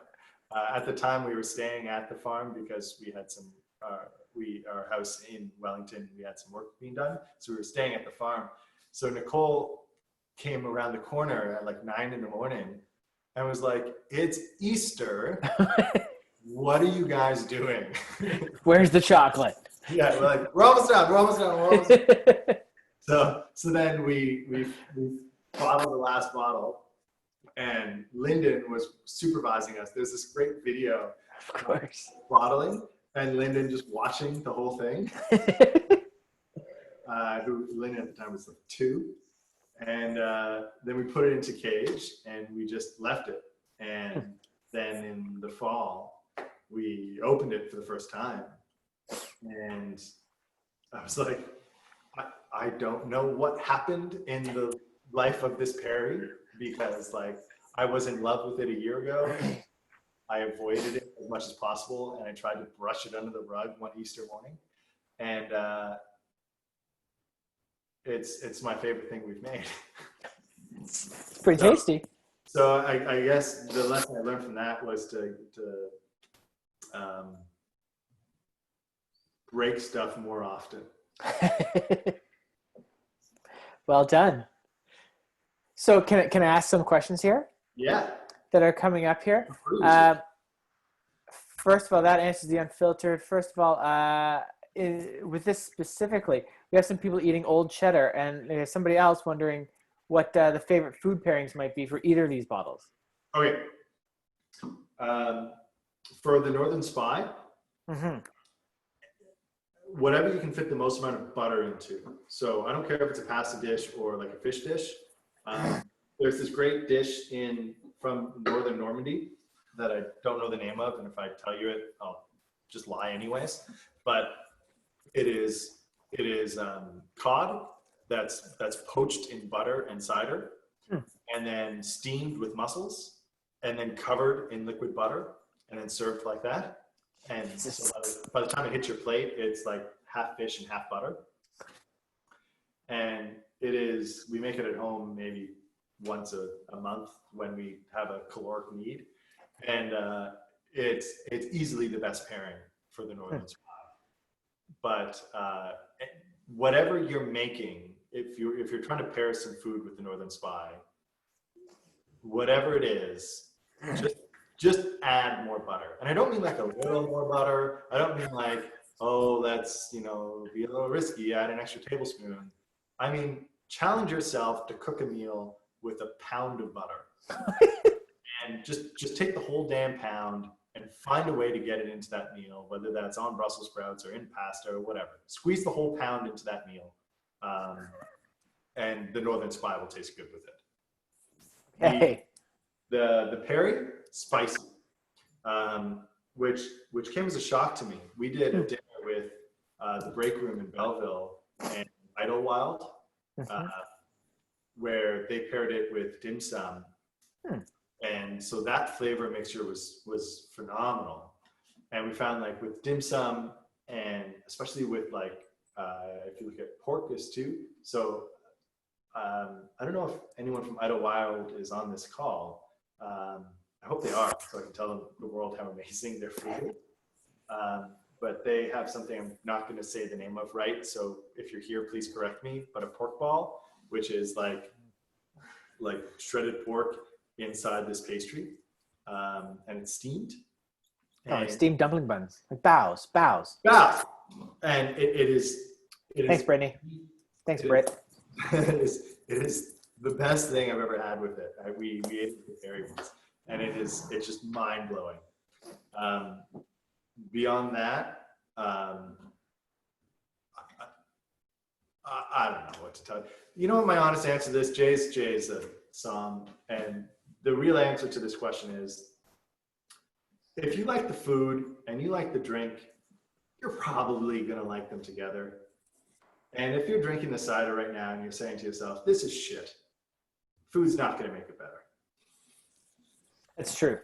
At the time we were staying at the farm because we had some, our house in Wellington, we had some work being done. So we were staying at the farm. So Nicole came around the corner at like 9 in the morning and was like, it's Easter. What are you guys doing? Where's the chocolate? Yeah, we're like, we're almost done. So then we bottled the last bottle, and Lyndon was supervising us. There's this great video Of course. bottling, and Lyndon just watching the whole thing. Who Lyndon at the time was like 2. And then we put it into cage and we just left it. And then in the fall, we opened it for the first time. And I was like, I don't know what happened in the life of this Perry, because like I was in love with it a year ago. I avoided it as much as possible, and I tried to brush it under the rug one Easter morning. And it's my favorite thing we've made. It's pretty tasty. So I guess the lesson I learned from that was to break stuff more often. Well done. So can I ask some questions here Yeah. that are coming up here? First of all, that answers the unfiltered. First of all, with this specifically, we have some people eating old cheddar, and there's somebody else wondering what the favorite food pairings might be for either of these bottles. Okay. For the Northern Spy, whatever you can fit the most amount of butter into. So I don't care if it's a pasta dish or like a fish dish. There's this great dish from Northern Normandy that I don't know the name of, and if I tell you it, I'll just lie anyways. But it is cod that's poached in butter and cider, and then steamed with mussels, and then covered in liquid butter, and then served like that. And so by the time it hits your plate, it's like half fish and half butter. And we make it at home maybe once a month when we have a caloric need. And it's easily the best pairing for the Northern Spy. But whatever you're making, if you're trying to pair some food with the Northern Spy, whatever it is, just add more butter. And I don't mean like a little more butter. I don't mean like, oh, that's, be a little risky, add an extra tablespoon. I mean, challenge yourself to cook a meal with a pound of butter. And just take the whole damn pound and find a way to get it into that meal, whether that's on Brussels sprouts or in pasta or whatever. Squeeze the whole pound into that meal. And the Northern Spy will taste good with it. Hey. The Perry, spicy, which came as a shock to me. We did a dinner with the Break Room in Belleville and Idlewild, where they paired it with dim sum. And so that flavor mixture was phenomenal. And we found like with dim sum, and especially with like, if you look at pork is too. So I don't know if anyone from Idlewild is on this call. I hope they are, so I can tell the world how amazing their food is. But they have something I'm not going to say the name of, right? So if you're here, please correct me. But a pork ball, which is like shredded pork inside this pastry, and it's steamed. Like steamed dumpling buns, like bows. And it is. Thanks, Brittany. Thanks, Britt. It is the best thing I've ever had with it. We ate it with Perry once, and it's just mind blowing. Beyond that, I don't know what to tell you. You know what my honest answer to this, Jay's a som, and the real answer to this question is, if you like the food and you like the drink, you're probably gonna like them together. And if you're drinking the cider right now and you're saying to yourself, this is shit, food's not gonna make it better. That's true.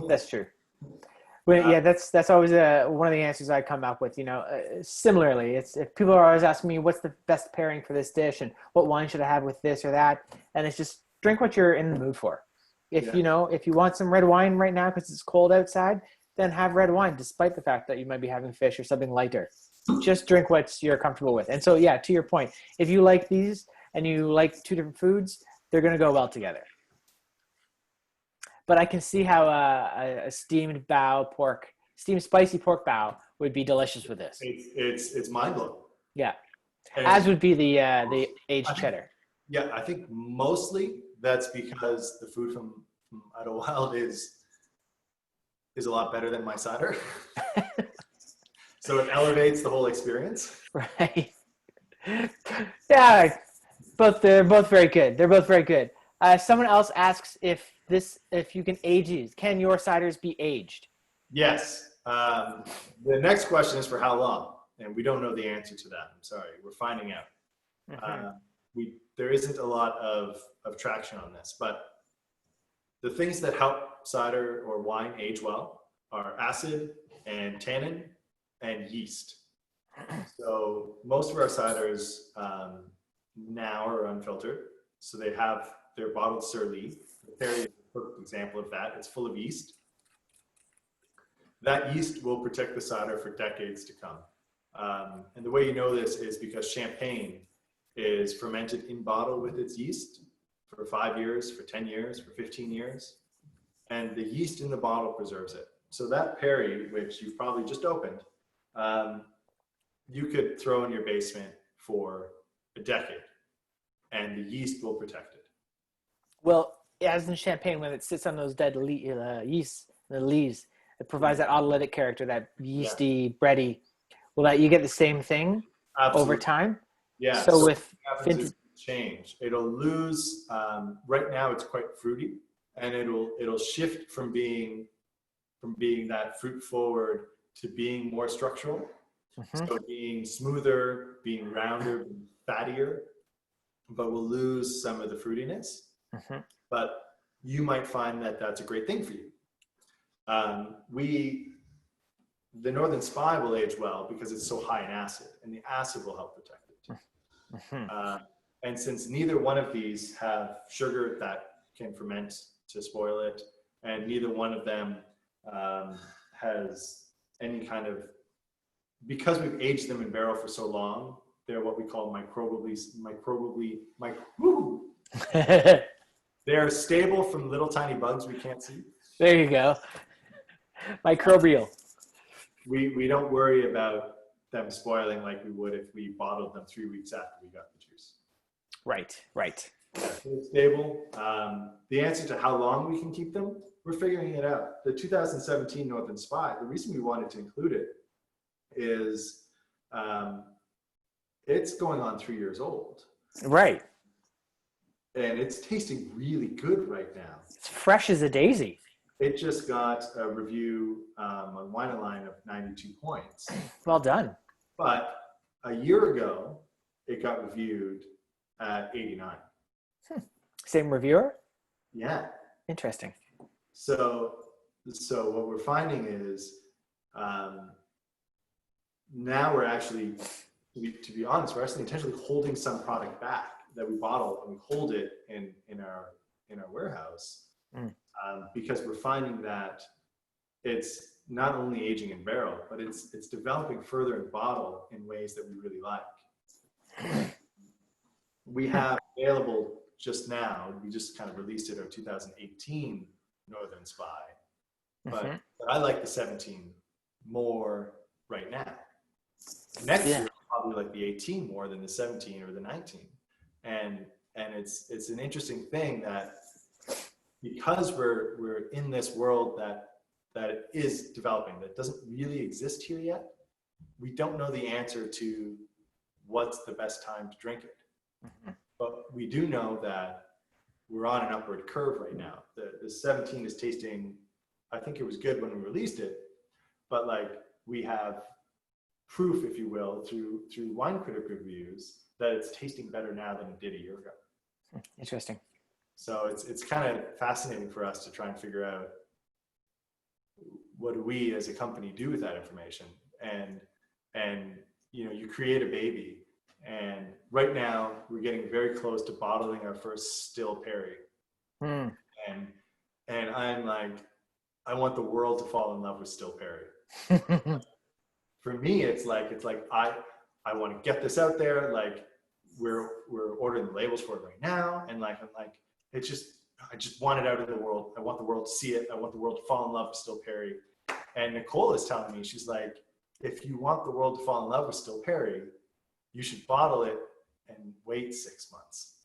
That's true. Well, yeah, that's always one of the answers I come up with. Similarly, it's if people are always asking me what's the best pairing for this dish and what wine should I have with this or that, and it's just drink what you're in the mood for. If you want some red wine right now because it's cold outside, then have red wine, despite the fact that you might be having fish or something lighter. Just drink what you're comfortable with. And so, yeah, to your point, if you like these and you like two different foods, they're going to go well together. But I can see how a steamed spicy pork bow would be delicious with this. It's mind blowing. Yeah, as would be the aged cheddar. Yeah, I think mostly that's because the food from Idlewild is a lot better than my cider. So it elevates the whole experience. Right. Yeah, they're both very good. They're both very good. Someone else asks if you can age these. Can your ciders be aged? Yes. The next question is for how long, and we don't know the answer to that. I'm sorry, we're finding out. There isn't a lot of traction on this, but the things that help cider or wine age well are acid and tannin and yeast. So most of our ciders now are unfiltered. So they're bottled surly. The Perry is a perfect example of that. It's full of yeast. That yeast will protect the cider for decades to come. And the way you know this is because champagne is fermented in bottle with its yeast for 5 years, for 10 years, for 15 years. And the yeast in the bottle preserves it. So that Perry, which you've probably just opened, you could throw in your basement for a decade and the yeast will protect it. Well, as in champagne, when it sits on those dead yeast, the leaves, it provides that autolytic character, that yeasty, bready. Will that you get the same thing over time? Yeah. So with vintage change, it'll lose. Right now, it's quite fruity, and it'll shift from being that fruit forward to being more structural. So being smoother, being rounder, being fattier, but we'll lose some of the fruitiness. But you might find that that's a great thing for you. The Northern Spy will age well because it's so high in acid, and the acid will help protect it. And since neither one of these have sugar that can ferment to spoil it, and neither one of them has any kind of, because we've aged them in barrel for so long, they're what we call they're stable from little tiny bugs we can't see. There you go. Microbial. We don't worry about them spoiling like we would if we bottled them 3 weeks after we got the juice. Right. Yeah, so it's stable. The answer to how long we can keep them, we're figuring it out. The 2017 Northern Spy, the reason we wanted to include it is it's going on 3 years old. Right. And it's tasting really good right now. It's fresh as a daisy. It just got a review on Wine Line of 92 points. Well done. But a year ago, it got reviewed at 89. Same reviewer? Yeah. Interesting. So what we're finding is now we're actually, to be honest, we're actually intentionally holding some product back that we bottle, and we hold it in our warehouse because we're finding that it's not only aging in barrel, but it's developing further in bottle in ways that we really like. We have available just now, we just kind of released it, our 2018 Northern Spy, but I like the 17 more right now. Next year, I'll probably like the 18 more than the 17 or the 19. And it's an interesting thing that because we're in this world that it is developing, that doesn't really exist here yet, we don't know the answer to what's the best time to drink it. But we do know that we're on an upward curve right now. The 17 is tasting, I think it was good when we released it, but like we have proof, if you will, through wine critic reviews that it's tasting better now than it did a year ago. Interesting. So it's kind of fascinating for us to try and figure out what do we as a company do with that information. And you create a baby, and right now we're getting very close to bottling our first still Perry. And I'm like, I want the world to fall in love with still Perry. For me, it's like I want to get this out there. Like we're ordering the labels for it right now, and like I'm like, I just want it out in the world. I want the world to see it. I want the world to fall in love with still Perry. And Nicole is telling me, she's like, if you want the world to fall in love with still Perry, you should bottle it and wait 6 months.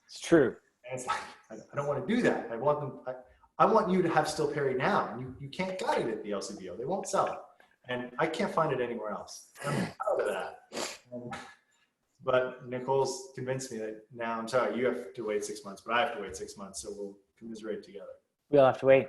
It's true. And it's like, I don't want to do that. I want you to have still Perry now. And you can't get it at the LCBO. They won't sell it. And I can't find it anywhere else. I'm proud of that. But Nicole's convinced me that now, I'm sorry, you have to wait 6 months, but I have to wait 6 months. So we'll commiserate together. We'll have to wait.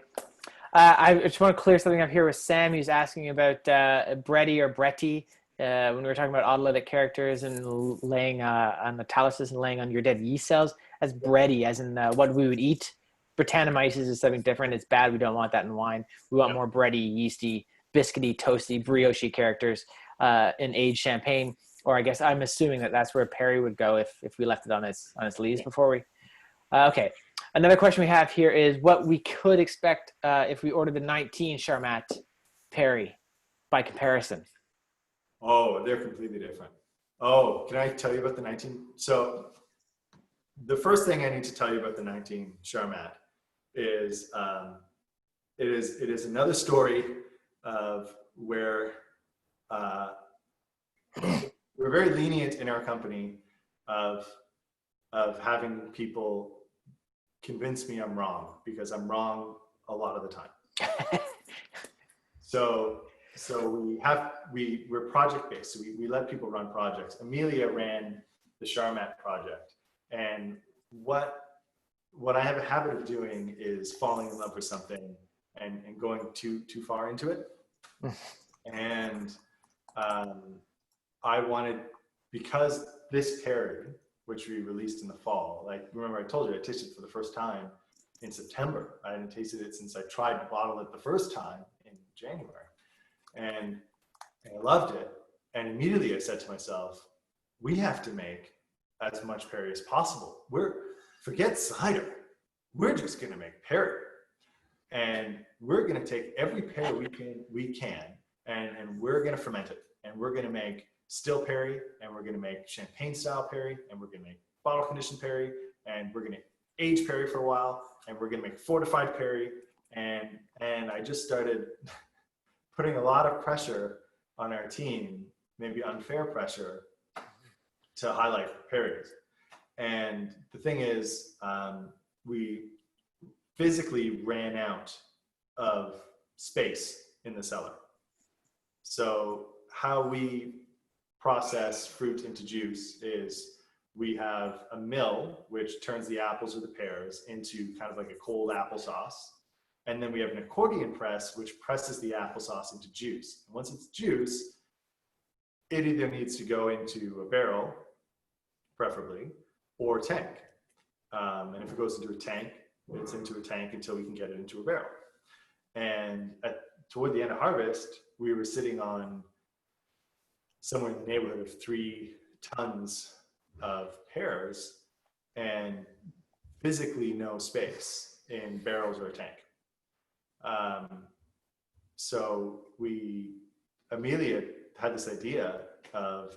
I just want to clear something up here with Sam. He's asking about Bretty or Bretty. when we were talking about autolytic characters and laying on the talysis and laying on your dead yeast cells, as bready, as in what we would eat. Brettanomyces is something different. It's bad. We don't want that in wine. We want more bready, yeasty, biscuity, toasty, brioche characters in aged champagne. Or I guess I'm assuming that that's where Perry would go if we left it on its leaves before we. Okay. Another question we have here is what we could expect if we ordered the 19 Charmat Perry by comparison. Oh, they're completely different. Oh, can I tell you about the 19? So the first thing I need to tell you about the 19 Charmat is it is another story of where we're very lenient in our company of having people convince me I'm wrong, because I'm wrong a lot of the time. So we're project based. So we let people run projects. Amelia ran the Charmat project, and what I have a habit of doing is falling in love with something and going too far into it. And I wanted, because this Perry, which we released in the fall, like, remember I told you I tasted it for the first time in September. I hadn't tasted it since I tried to bottle it the first time in January. And I loved it. And immediately I said to myself, we have to make as much Perry as possible. Forget cider. We're just gonna make Perry. And we're gonna take every Perry we can and we're gonna ferment it. And we're gonna make still Perry, and we're gonna make champagne style Perry, and we're gonna make bottle conditioned Perry, and we're gonna age Perry for a while, and we're gonna make fortified Perry. And I just started putting a lot of pressure on our team, maybe unfair pressure, to highlight Perry's. And the thing is, we physically ran out of space in the cellar. So how we process fruit into juice is we have a mill which turns the apples or the pears into kind of like a cold applesauce. And then we have an accordion press which presses the applesauce into juice. And once it's juice, it either needs to go into a barrel, preferably, or a tank. And if it goes into a tank, it's into a tank until we can get it into a barrel. And toward the end of harvest, we were sitting on somewhere in the neighborhood of 3 tons of pears and physically no space in barrels or a tank. So Amelia had this idea of,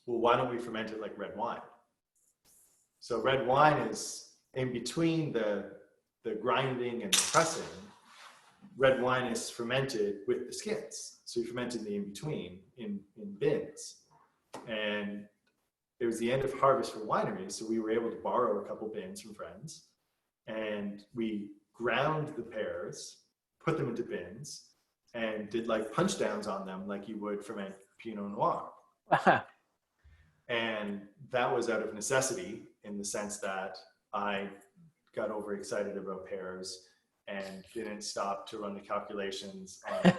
well, why don't we ferment it like red wine? So red wine is in between the grinding and the pressing. Red wine is fermented with the skins. So you ferment in the in-between in bins. And it was the end of harvest for wineries, so we were able to borrow a couple bins from friends. And we ground the pears, put them into bins, and did like punch downs on them like you would ferment Pinot Noir. And that was out of necessity, in the sense that I got overexcited about pears and didn't stop to run the calculations on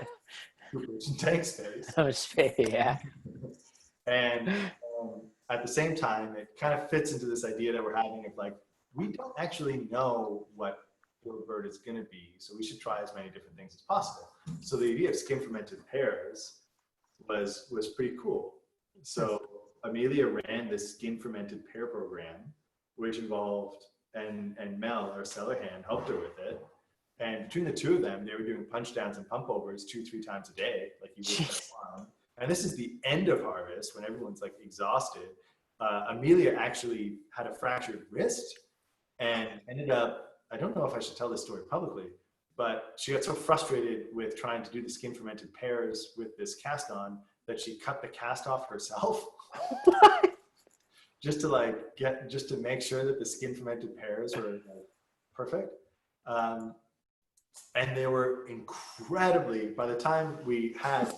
cooperage and tank space. That was fair, yeah. And at the same time, it kind of fits into this idea that we're having of like, we don't actually know what FieldBird is going to be, so we should try as many different things as possible. So the idea of skin fermented pears was pretty cool. So Amelia ran this skin fermented pear program, which involved, and Mel, our cellar hand, helped her with it. And between the two of them, they were doing punch downs and pump overs 2-3 times a day, like you would for a farm. And this is the end of harvest when everyone's like exhausted. Amelia actually had a fractured wrist and ended up, I don't know if I should tell this story publicly, but she got so frustrated with trying to do the skin fermented pears with this cast on that she cut the cast off herself. just to make sure that the skin fermented pears were perfect. And they were incredibly, by the time we had,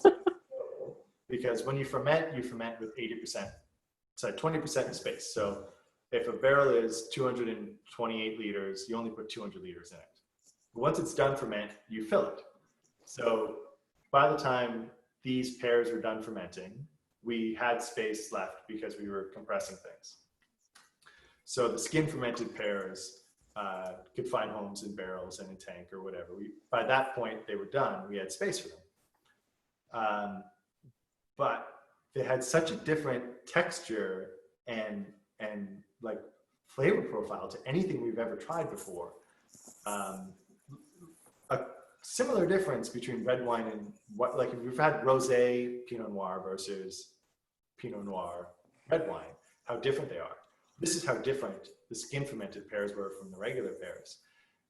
because when you ferment with 80%, so 20% in space. So if a barrel is 228 liters, you only put 200 liters in it. But once it's done ferment, you fill it. So by the time these pears were done fermenting, we had space left because we were compressing things. So the skin fermented pears could find homes in barrels and a tank or whatever. By that point, they were done. We had space for them. But they had such a different texture and like flavor profile to anything we've ever tried before. A similar difference between red wine and what, like if you've had rosé Pinot Noir versus Pinot Noir red wine, how different they are. This is how different the skin fermented pears were from the regular pears.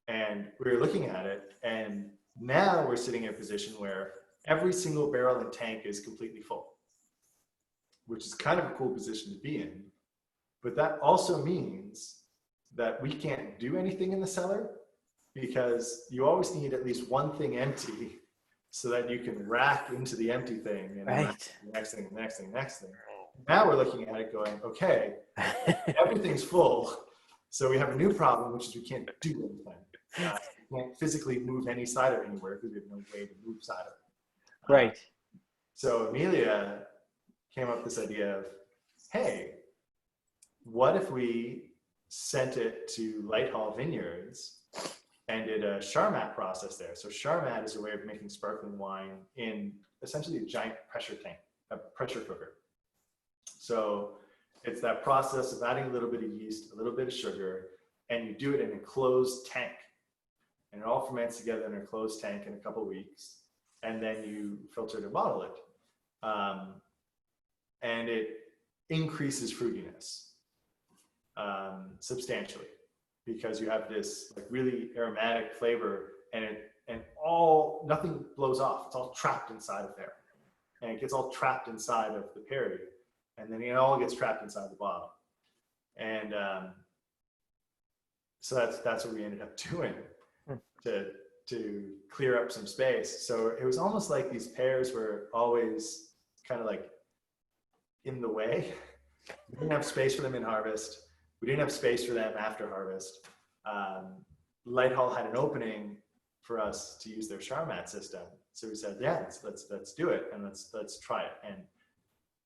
And we were looking at it, and now we're sitting in a position where every single barrel and tank is completely full, which is kind of a cool position to be in. But that also means that we can't do anything in the cellar, because you always need at least one thing empty so that you can rack into the empty thing and Right. the next thing, the next thing, the next thing. Now we're looking at it going, okay, everything's full. So we have a new problem, which is we can't do anything. We can't physically move any cider anywhere because we have no way to move cider. Right. So Amelia came up with this idea of, hey, what if we sent it to Lighthall Vineyards and did a Charmat process there? So Charmat is a way of making sparkling wine in essentially a giant pressure tank, a pressure cooker. So it's that process of adding a little bit of yeast, a little bit of sugar, and you do it in a closed tank. And it all ferments together in a closed tank in a couple of weeks. And then you filter it and bottle it. And it increases fruitiness substantially, because you have this like really aromatic flavor, and nothing blows off. It's all trapped inside of there, and it gets all trapped inside of the perry, and then it all gets trapped inside the bottle. And so that's what we ended up doing to clear up some space. So it was almost like these pears were always kind of like in the way. We didn't have space for them in harvest. We didn't have space for them after harvest. Lighthall had an opening for us to use their Charmat system. So we said, yeah, let's do it, and let's try it. And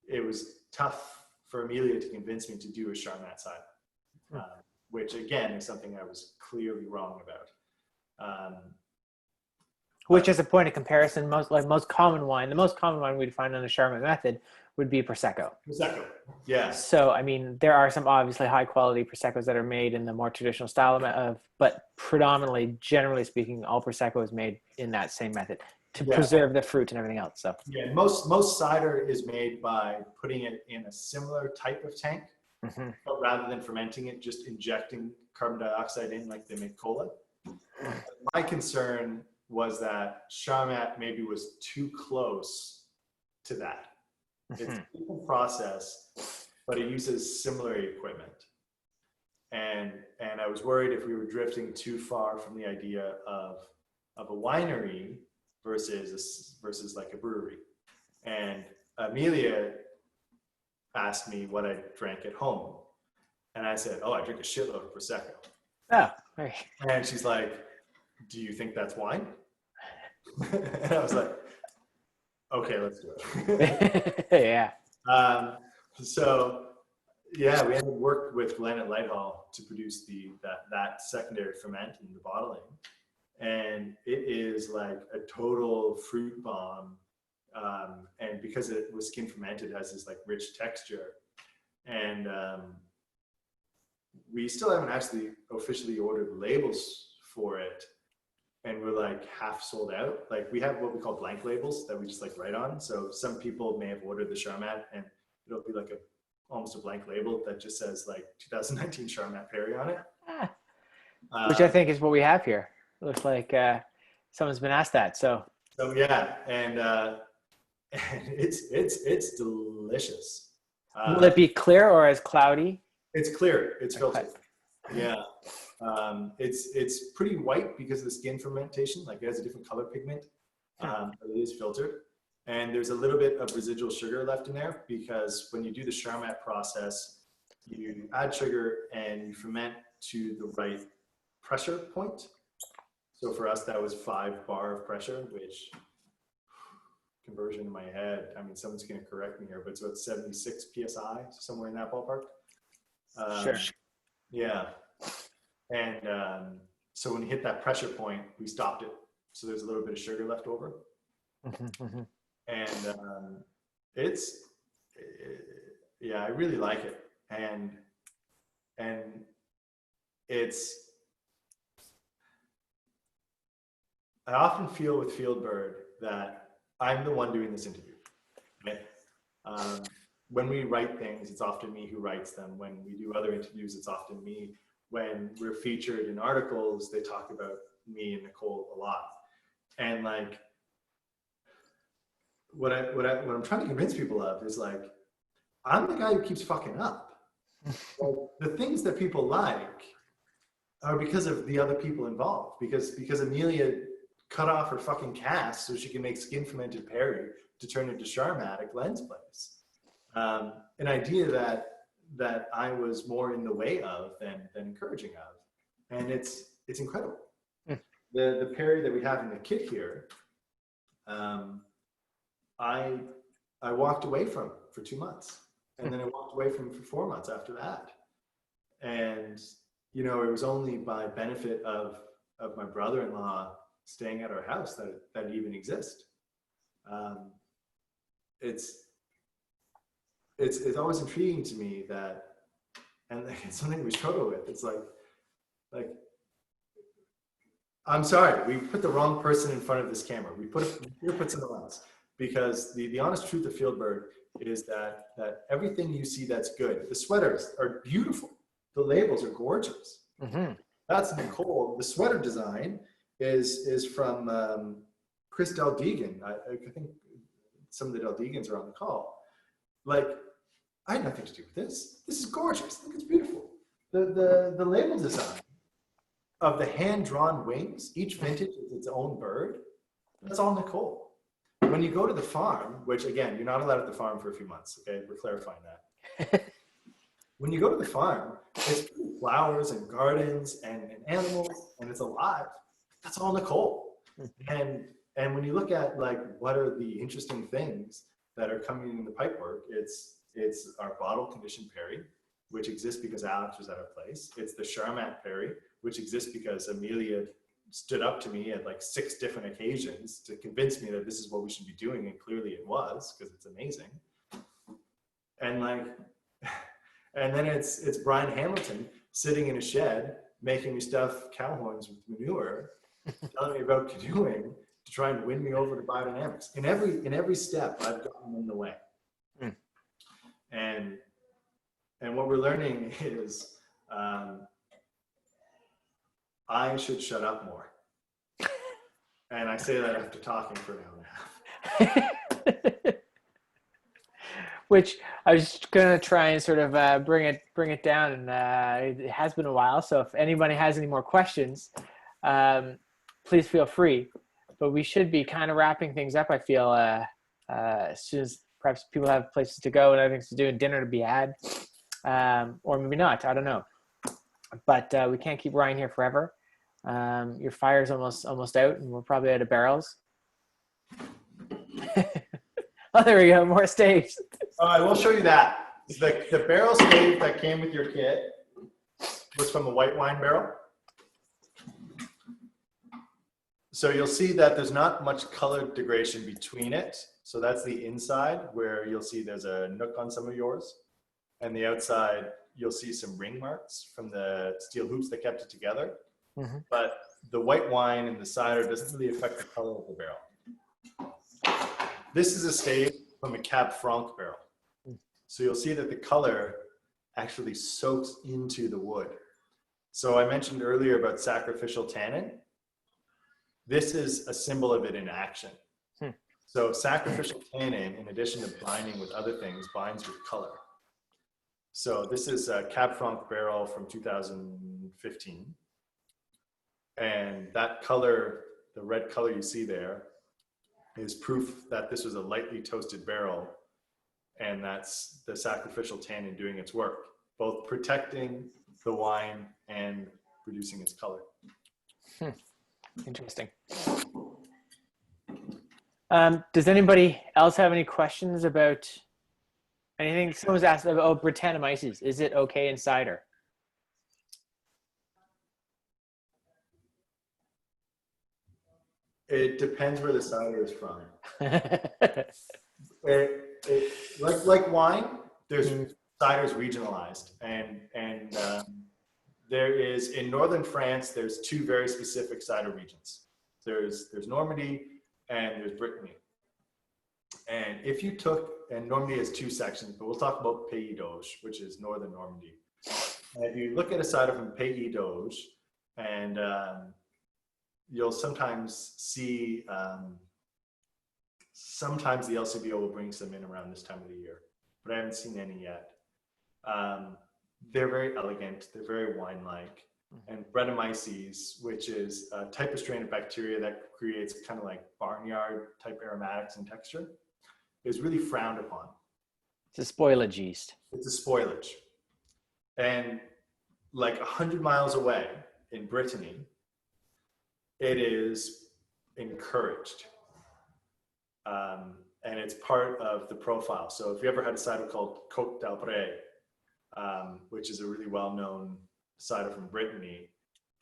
it was tough for Amelia to convince me to do a Charmat cider, which again is something I was clearly wrong about. Which, as a point of comparison, the most common wine we'd find on the Charmat method would be Prosecco. Prosecco, yeah. So, I mean, there are some obviously high quality Proseccos that are made in the more traditional style but predominantly, generally speaking, all Prosecco is made in that same method to preserve the fruit and everything else. So, yeah, most cider is made by putting it in a similar type of tank, but rather than fermenting it, just injecting carbon dioxide in like they make cola. My concern was that Charmat maybe was too close to that. It's a different process, but it uses similar equipment. And I was worried if we were drifting too far from the idea of a winery versus like a brewery. And Amelia asked me what I drank at home. And I said, oh, I drink a shitload of Prosecco. oh, right. And she's like, do you think that's wine? And I was like, okay, let's do it. Yeah. So yeah, we had worked with Glenn at Lighthall to produce that secondary ferment in the bottling, and it is like a total fruit bomb. And because it was skin fermented, it has this like rich texture, and we still haven't actually officially ordered labels for it. And we're like half sold out. Like we have what we call blank labels that we just like write on. So some people may have ordered the Charmat, and it'll be like almost a blank label that just says like 2019 Charmat Perry on it. Which I think is what we have here. It looks like someone's been asked that. So yeah, and it's delicious. will it be clear or as cloudy? It's clear. It's filtered. Yeah. It's pretty white because of the skin fermentation. Like it has a different color pigment, but it is filtered. And there's a little bit of residual sugar left in there because when you do the Charmat process, you add sugar and you ferment to the right pressure point. So for us, that was 5 bar of pressure, which conversion in my head. I mean, someone's going to correct me here, but it's about 76 psi, somewhere in that ballpark. Sure. Yeah. And so when you hit that pressure point, we stopped it. So there's a little bit of sugar left over. And yeah, I really like it. And I often feel with FieldBird that I'm the one doing this interview. Okay? When we write things, it's often me who writes them. When we do other interviews, it's often me. When we're featured in articles, they talk about me and Nicole a lot. And like, what I'm trying to convince people of is like, I'm the guy who keeps fucking up. Well, the things that people like are because of the other people involved. Because Amelia cut off her fucking cast so she can make skin fermented perry to turn into Charmatic lens plays. An idea that I was more in the way of than encouraging of, and it's incredible. The perry that we have in the kit here, I walked away from for 2 months, and then I walked away from for 4 months after that. And you know, it was only by benefit of my brother-in-law staying at our house that it even exists. It's always intriguing to me that, and it's something we struggle with. It's like, I'm sorry, we put the wrong person in front of this camera. We put someone else, because the honest truth of FieldBird is that everything you see that's good. The sweaters are beautiful. The labels are gorgeous. That's Nicole. The sweater design is from Chris Del Deegan. I think some of the Del Deegans are on the call. Like, I had nothing to do with this. This is gorgeous. Look, it's beautiful. The label design of the hand-drawn wings, each vintage is its own bird. That's all Nicole. When you go to the farm, which again, you're not allowed at the farm for a few months, okay? We're clarifying that. When you go to the farm, it's flowers and gardens and animals, and it's alive. That's all Nicole. And when you look at like, what are the interesting things that are coming in the pipework, it's our bottle conditioned perry, which exists because Alex was at our place. It's the Charmat perry, which exists because Amelia stood up to me at like 6 different occasions to convince me that this is what we should be doing, and clearly it was, because it's amazing. And like, and then it's Brian Hamilton sitting in a shed making me stuff cow horns with manure, telling me about canoeing to try and win me over to biodynamics. In every step, I've gotten in the way. And what we're learning is I should shut up more. And I say that after talking for an hour and a half. Which I was gonna try and sort of bring it down, and it has been a while. So if anybody has any more questions, please feel free. But we should be kind of wrapping things up, I feel, as soon as perhaps people have places to go and other things to do and dinner to be had, or maybe not. I don't know. But we can't keep Ryan here forever. Your fire's almost out, and we're probably out of barrels. Oh, there we go. More staves. All right, we'll show you that. The barrel stave that came with your kit was from a white wine barrel. So you'll see that there's not much color degradation between it. So that's the inside, where you'll see there's a nook on some of yours. And the outside, you'll see some ring marks from the steel hoops that kept it together. But the white wine and the cider doesn't really affect the color of the barrel. This is a stave from a Cab Franc barrel. So you'll see that the color actually soaks into the wood. So I mentioned earlier about sacrificial tanning. This is a symbol of it in action. So sacrificial tanning, in addition to binding with other things, binds with color. So this is a Cab Franc barrel from 2015. And that color, the red color you see there, is proof that this was a lightly toasted barrel, and that's the sacrificial tannin doing its work, both protecting the wine and reducing its color. Interesting. Does anybody else have any questions about anything? Someone's asked about Brettanomyces. Is it okay in cider? It depends where the cider is from. Like wine, there's ciders regionalized, and there is in northern France. There's two very specific cider regions. There's Normandy and there's Brittany. And if you took, and Normandy has two sections, but we'll talk about Pays d'Auge, which is northern Normandy. And if you look at a cider from Pays d'Auge, and you'll sometimes see, sometimes the LCBO will bring some in around this time of the year, but I haven't seen any yet. They're very elegant, they're very wine-like. And Brettanomyces, which is a type of strain of bacteria that creates kind of like barnyard type aromatics and texture, is really frowned upon. It's a spoilage yeast. It's a spoilage. And like 100 miles away in Brittany, it is encouraged. And it's part of the profile. So if you ever had a cider called Côte d'Albret, which is a really well-known cider from Brittany,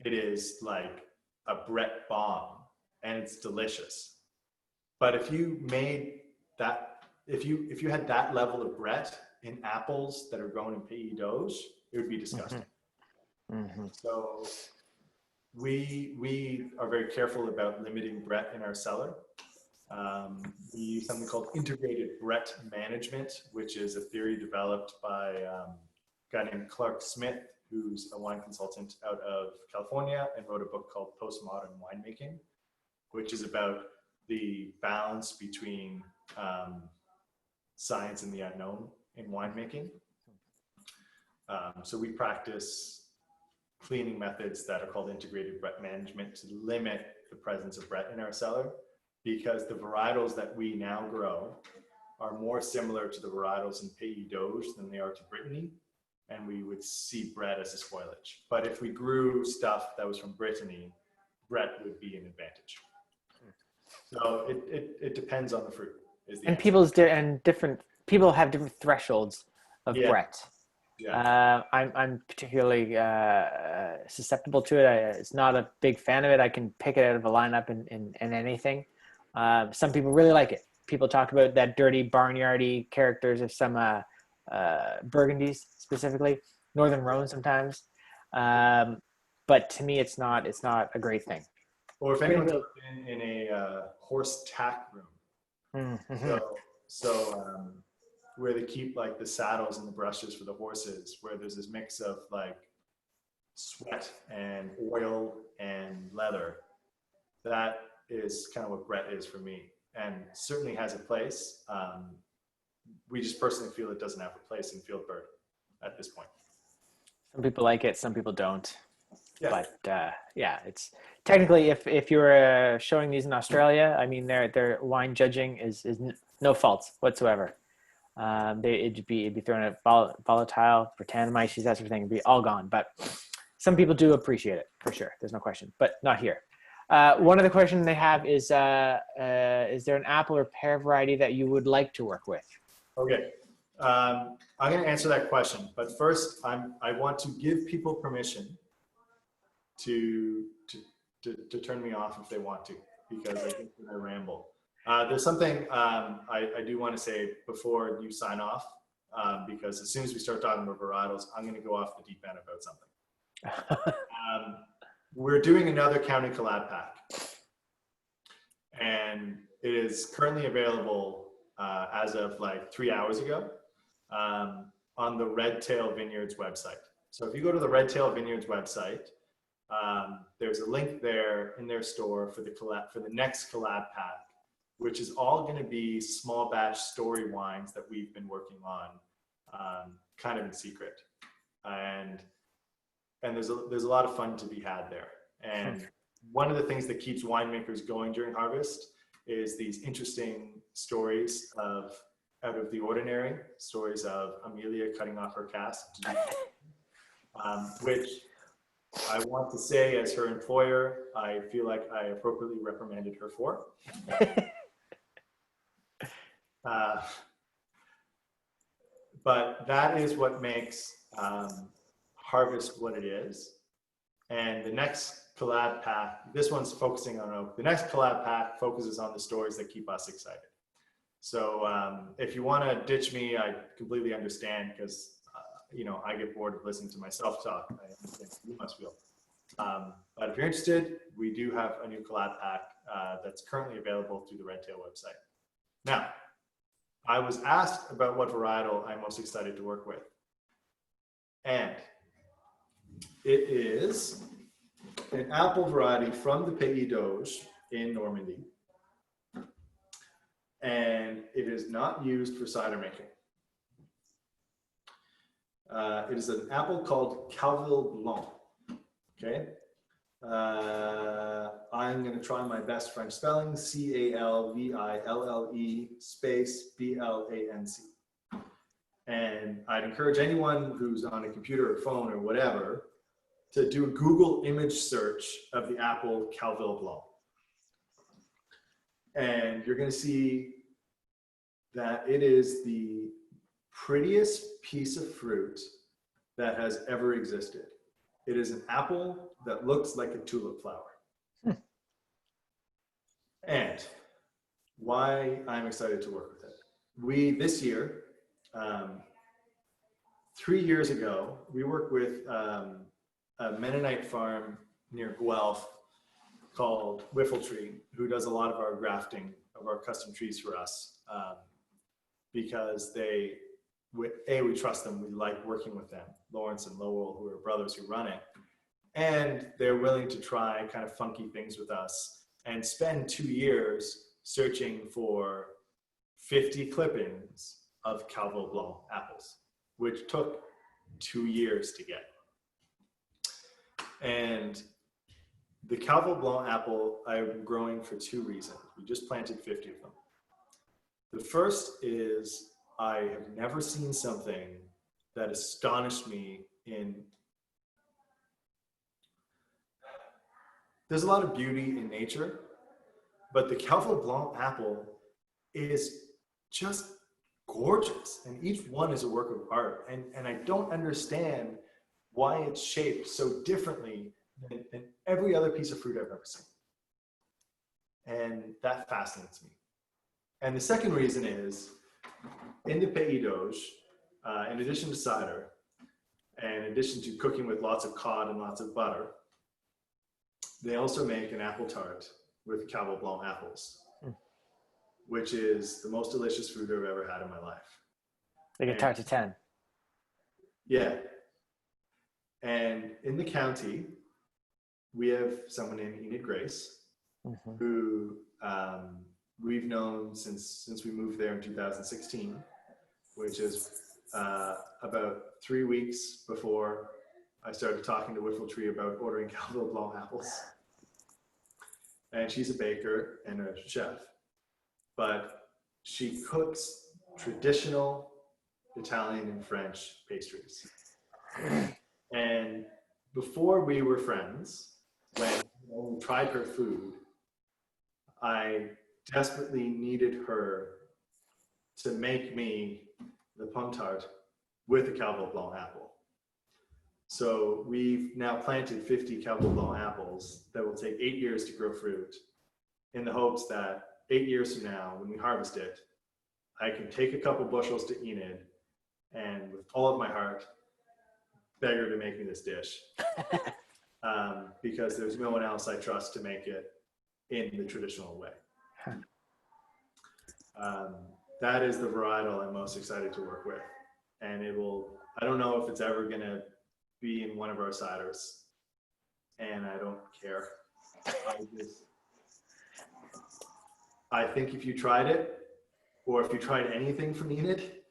it is like a Brett bomb, and it's delicious. But if you made that, if you had that level of Brett in apples that are grown in Pays d'Auge, it would be disgusting. Mm-hmm. So we are very careful about limiting Brett in our cellar. We use something called integrated Brett management, which is a theory developed by a guy named Clark Smith, who's a wine consultant out of California and wrote a book called Postmodern Winemaking, which is about the balance between science and the unknown in winemaking. So we practice cleaning methods that are called integrated Brett management to limit the presence of Brett in our cellar, because the varietals that we now grow are more similar to the varietals in Pays d'Auge than they are to Brittany, and we would see Brett as a spoilage. But if we grew stuff that was from Brittany, Brett would be an advantage. So it depends on the fruit. And different people have different thresholds of Brett. Yeah. I'm particularly susceptible to it. It's not a big fan of it. I can pick it out of a lineup in anything. Some people really like it. People talk about that dirty barnyardy characters of some Burgundies, specifically Northern Rhone sometimes. But to me, it's not a great thing. Or if anyone's been in a horse tack room, so where they keep like the saddles and the brushes for the horses, where there's this mix of like sweat and oil and leather, that is kind of what Brett is for me, and certainly has a place. We just personally feel it doesn't have a place in FieldBird at this point. Some people like it, some people don't. Yeah. But it's technically, if you're showing these in Australia, I mean, their wine judging is no faults whatsoever. It'd be thrown at volatile, Brettanomyces, that sort of thing, it'd be all gone. But some people do appreciate it for sure. There's no question, but not here. One other question they have is there an apple or pear variety that you would like to work with? Okay, I'm going to answer that question, but first I want to give people permission to turn me off if they want to, because I think that I ramble. There's something I do want to say before you sign off, because as soon as we start talking about varietals, I'm going to go off the deep end about something. We're doing another county collab pack, and it is currently available as of like 3 hours ago on the Red Tail Vineyards website. So if you go to the Red Tail Vineyards website, there's a link there in their store for the next collab pack, which is all going to be small batch story wines that we've been working on, kind of in secret, and there's a lot of fun to be had there. And one of the things that keeps winemakers going during harvest is these interesting stories out of the ordinary, stories of Amelia cutting off her cask, which I want to say, as her employer, I feel like I appropriately reprimanded her for. Uh, but that is what makes Harvest what it is. And the next collab pack, this one's focusing on oak. The next collab pack focuses on the stories that keep us excited. So if you want to ditch me, I completely understand, because you know, I get bored of listening to myself talk. I understand you must feel. But if you're interested, we do have a new collab pack that's currently available through the Redtail website. Now, I was asked about what varietal I'm most excited to work with. And it is an apple variety from the Pays d'Auge in Normandy. And it is not used for cider making. It is an apple called Calville Blanc. Okay. I'm going to try my best French spelling, C-A-L-V-I-L-L-E space B-L-A-N-C. And I'd encourage anyone who's on a computer or phone or whatever to do a Google image search of the apple Calville Blanc. And you're going to see that it is the prettiest piece of fruit that has ever existed. It is an apple that looks like a tulip flower. And why I'm excited to work with it. This year, 3 years ago, we worked with a Mennonite farm near Guelph called Whiffletree, who does a lot of our grafting of our custom trees for us, because we trust them. We like working with them. Lawrence and Lowell, who are brothers who run it. And they're willing to try kind of funky things with us and spend 2 years searching for 50 clippings of Calville Blanc apples, which took 2 years to get. And the Calville Blanc apple I'm growing for 2 reasons. We just planted 50 of them. The first is I have never seen something that astonished me there's a lot of beauty in nature, but the Calville Blanc apple is just gorgeous, and each one is a work of art. And I don't understand why it's shaped so differently than every other piece of fruit I've ever seen. And that fascinates me. And the second reason is, in the Pays d'Auge, in addition to cider, and in addition to cooking with lots of cod and lots of butter, they also make an apple tart with Calville Blanc apples, which is the most delicious food I've ever had in my life. Like a tart to 10. Yeah. And in the county, we have someone named Enid Grace, who we've known since we moved there in 2016, which is about 3 weeks before I started talking to Whiffletree about ordering Calville Blanc apples. And she's a baker and a chef, but she cooks traditional Italian and French pastries. And before we were friends, when we tried her food, I desperately needed her to make me the pomme tart with a Calville Blanc apple. So we've now planted 50 Calville Blanc apples that will take 8 years to grow fruit, in the hopes that 8 years from now, when we harvest it, I can take a couple bushels to Enid and with all of my heart, beg her to make me this dish. Because there's no one else I trust to make it in the traditional way. That is the varietal I'm most excited to work with. And I don't know if it's ever gonna be in one of our ciders, and I don't care. I think if you tried it, or if you tried anything from Enid,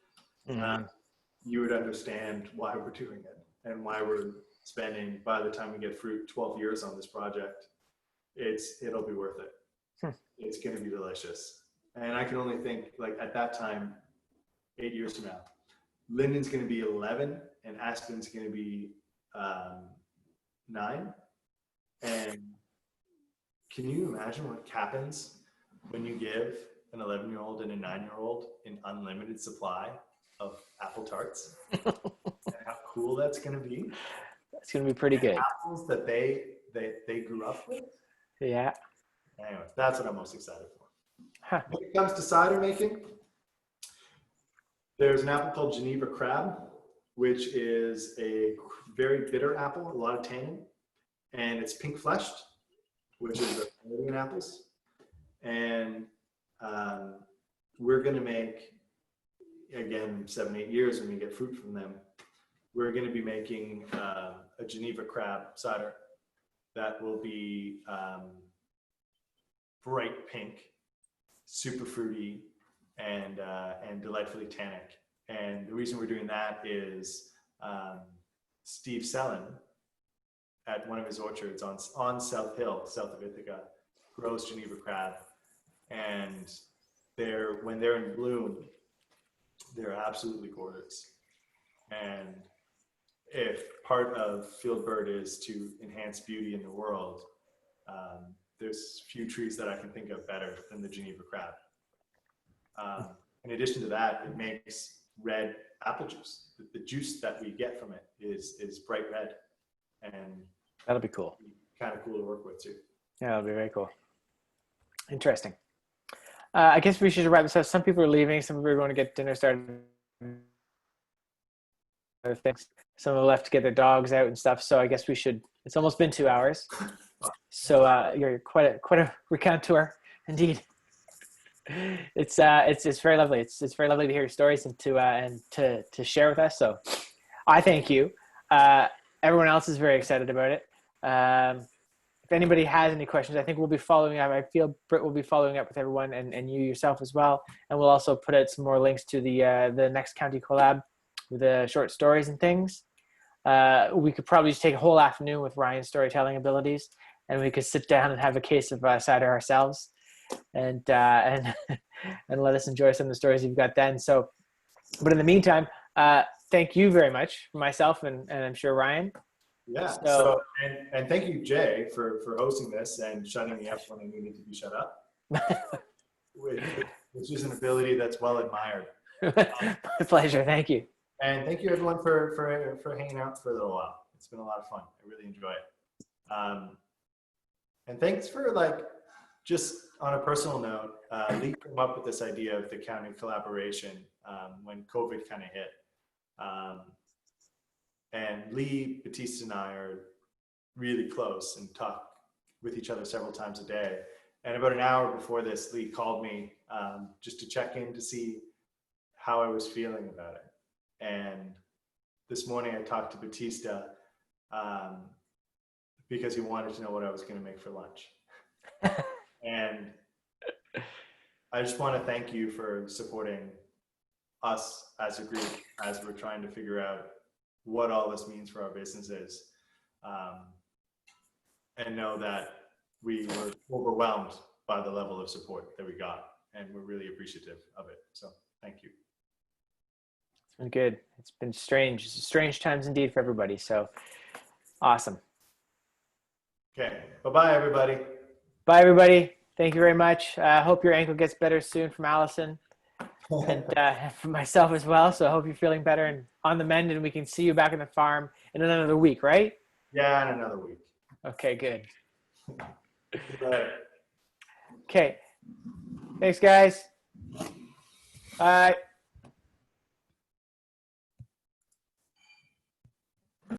you would understand why we're doing it and why we're spending, by the time we get fruit, 12 years on this project. It'll be worth it. It's going to be delicious. And I can only think, like, at that time, 8 years from now, Linden's going to be 11 and Aspen's going to be 9. And can you imagine what happens when you give an 11-year-old and a 9-year-old in unlimited supply of apple tarts. And how cool that's going to be. It's going to be pretty good. Apples that they grew up with. Yeah. Anyway, that's what I'm most excited for. Huh. When it comes to cider making, there's an apple called Geneva Crab, which is a very bitter apple, a lot of tannin, and it's pink fleshed, which is the Canadian apples. And we're going to make, again, 7-8 years when we get fruit from them, we're going to be making a Geneva Crab cider that will be bright pink, super fruity, and delightfully tannic. And the reason we're doing that is Steve Sellon, at one of his orchards on South Hill, south of Ithaca, grows Geneva Crab. And when they're in bloom, they're absolutely gorgeous. And if part of FieldBird is to enhance beauty in the world, there's few trees that I can think of better than the Geneva Crab. In addition to that, it makes red apple juice. The juice that we get from it is bright red, and That'll be cool. kind of cool to work with too. Yeah, that'll be very cool. Interesting. I guess we should wrap this up. Some people are leaving. Some people are going to get dinner started. Other things. Some have left to get their dogs out and stuff. So I guess we should. It's almost been 2 hours. So you're quite a raconteur, indeed. It's very lovely. It's very lovely to hear your stories and to share with us. So I thank you. Everyone else is very excited about it. If anybody has any questions, I think we'll be following up. I feel Britt will be following up with everyone and you yourself as well. And we'll also put out some more links to the next county collab with the short stories and things. We could probably just take a whole afternoon with Ryan's storytelling abilities, and we could sit down and have a case of cider ourselves, and let us enjoy some of the stories you've got then. So, but in the meantime, thank you very much for myself and I'm sure Ryan. Yeah. So and thank you, Jay, for hosting this and shutting me up when I needed to be shut up, which is an ability that's well admired. My pleasure. Thank you. And thank you everyone for hanging out for a little while. It's been a lot of fun. I really enjoy it. And thanks for just on a personal note, Lee came up with this idea of the county collaboration when COVID kind of hit. And Lee, Batista, and I are really close and talk with each other several times a day. And about an hour before this, Lee called me just to check in to see how I was feeling about it. And this morning I talked to Batista because he wanted to know what I was going to make for lunch. And I just want to thank you for supporting us as a group as we're trying to figure out what all this means for our businesses, and know that we were overwhelmed by the level of support that we got, and we're really appreciative of it. So thank you. It's been good. It's been strange. Strange times indeed for everybody. So awesome. Okay. Bye-bye, everybody. Bye, everybody. Thank you very much. I hope your ankle gets better soon from Allison and from myself as well. So I hope you're feeling better and on the mend, and we can see you back in the farm in another week, right? Yeah, in another week. Okay, good. Bye. Okay. Thanks, guys. Bye.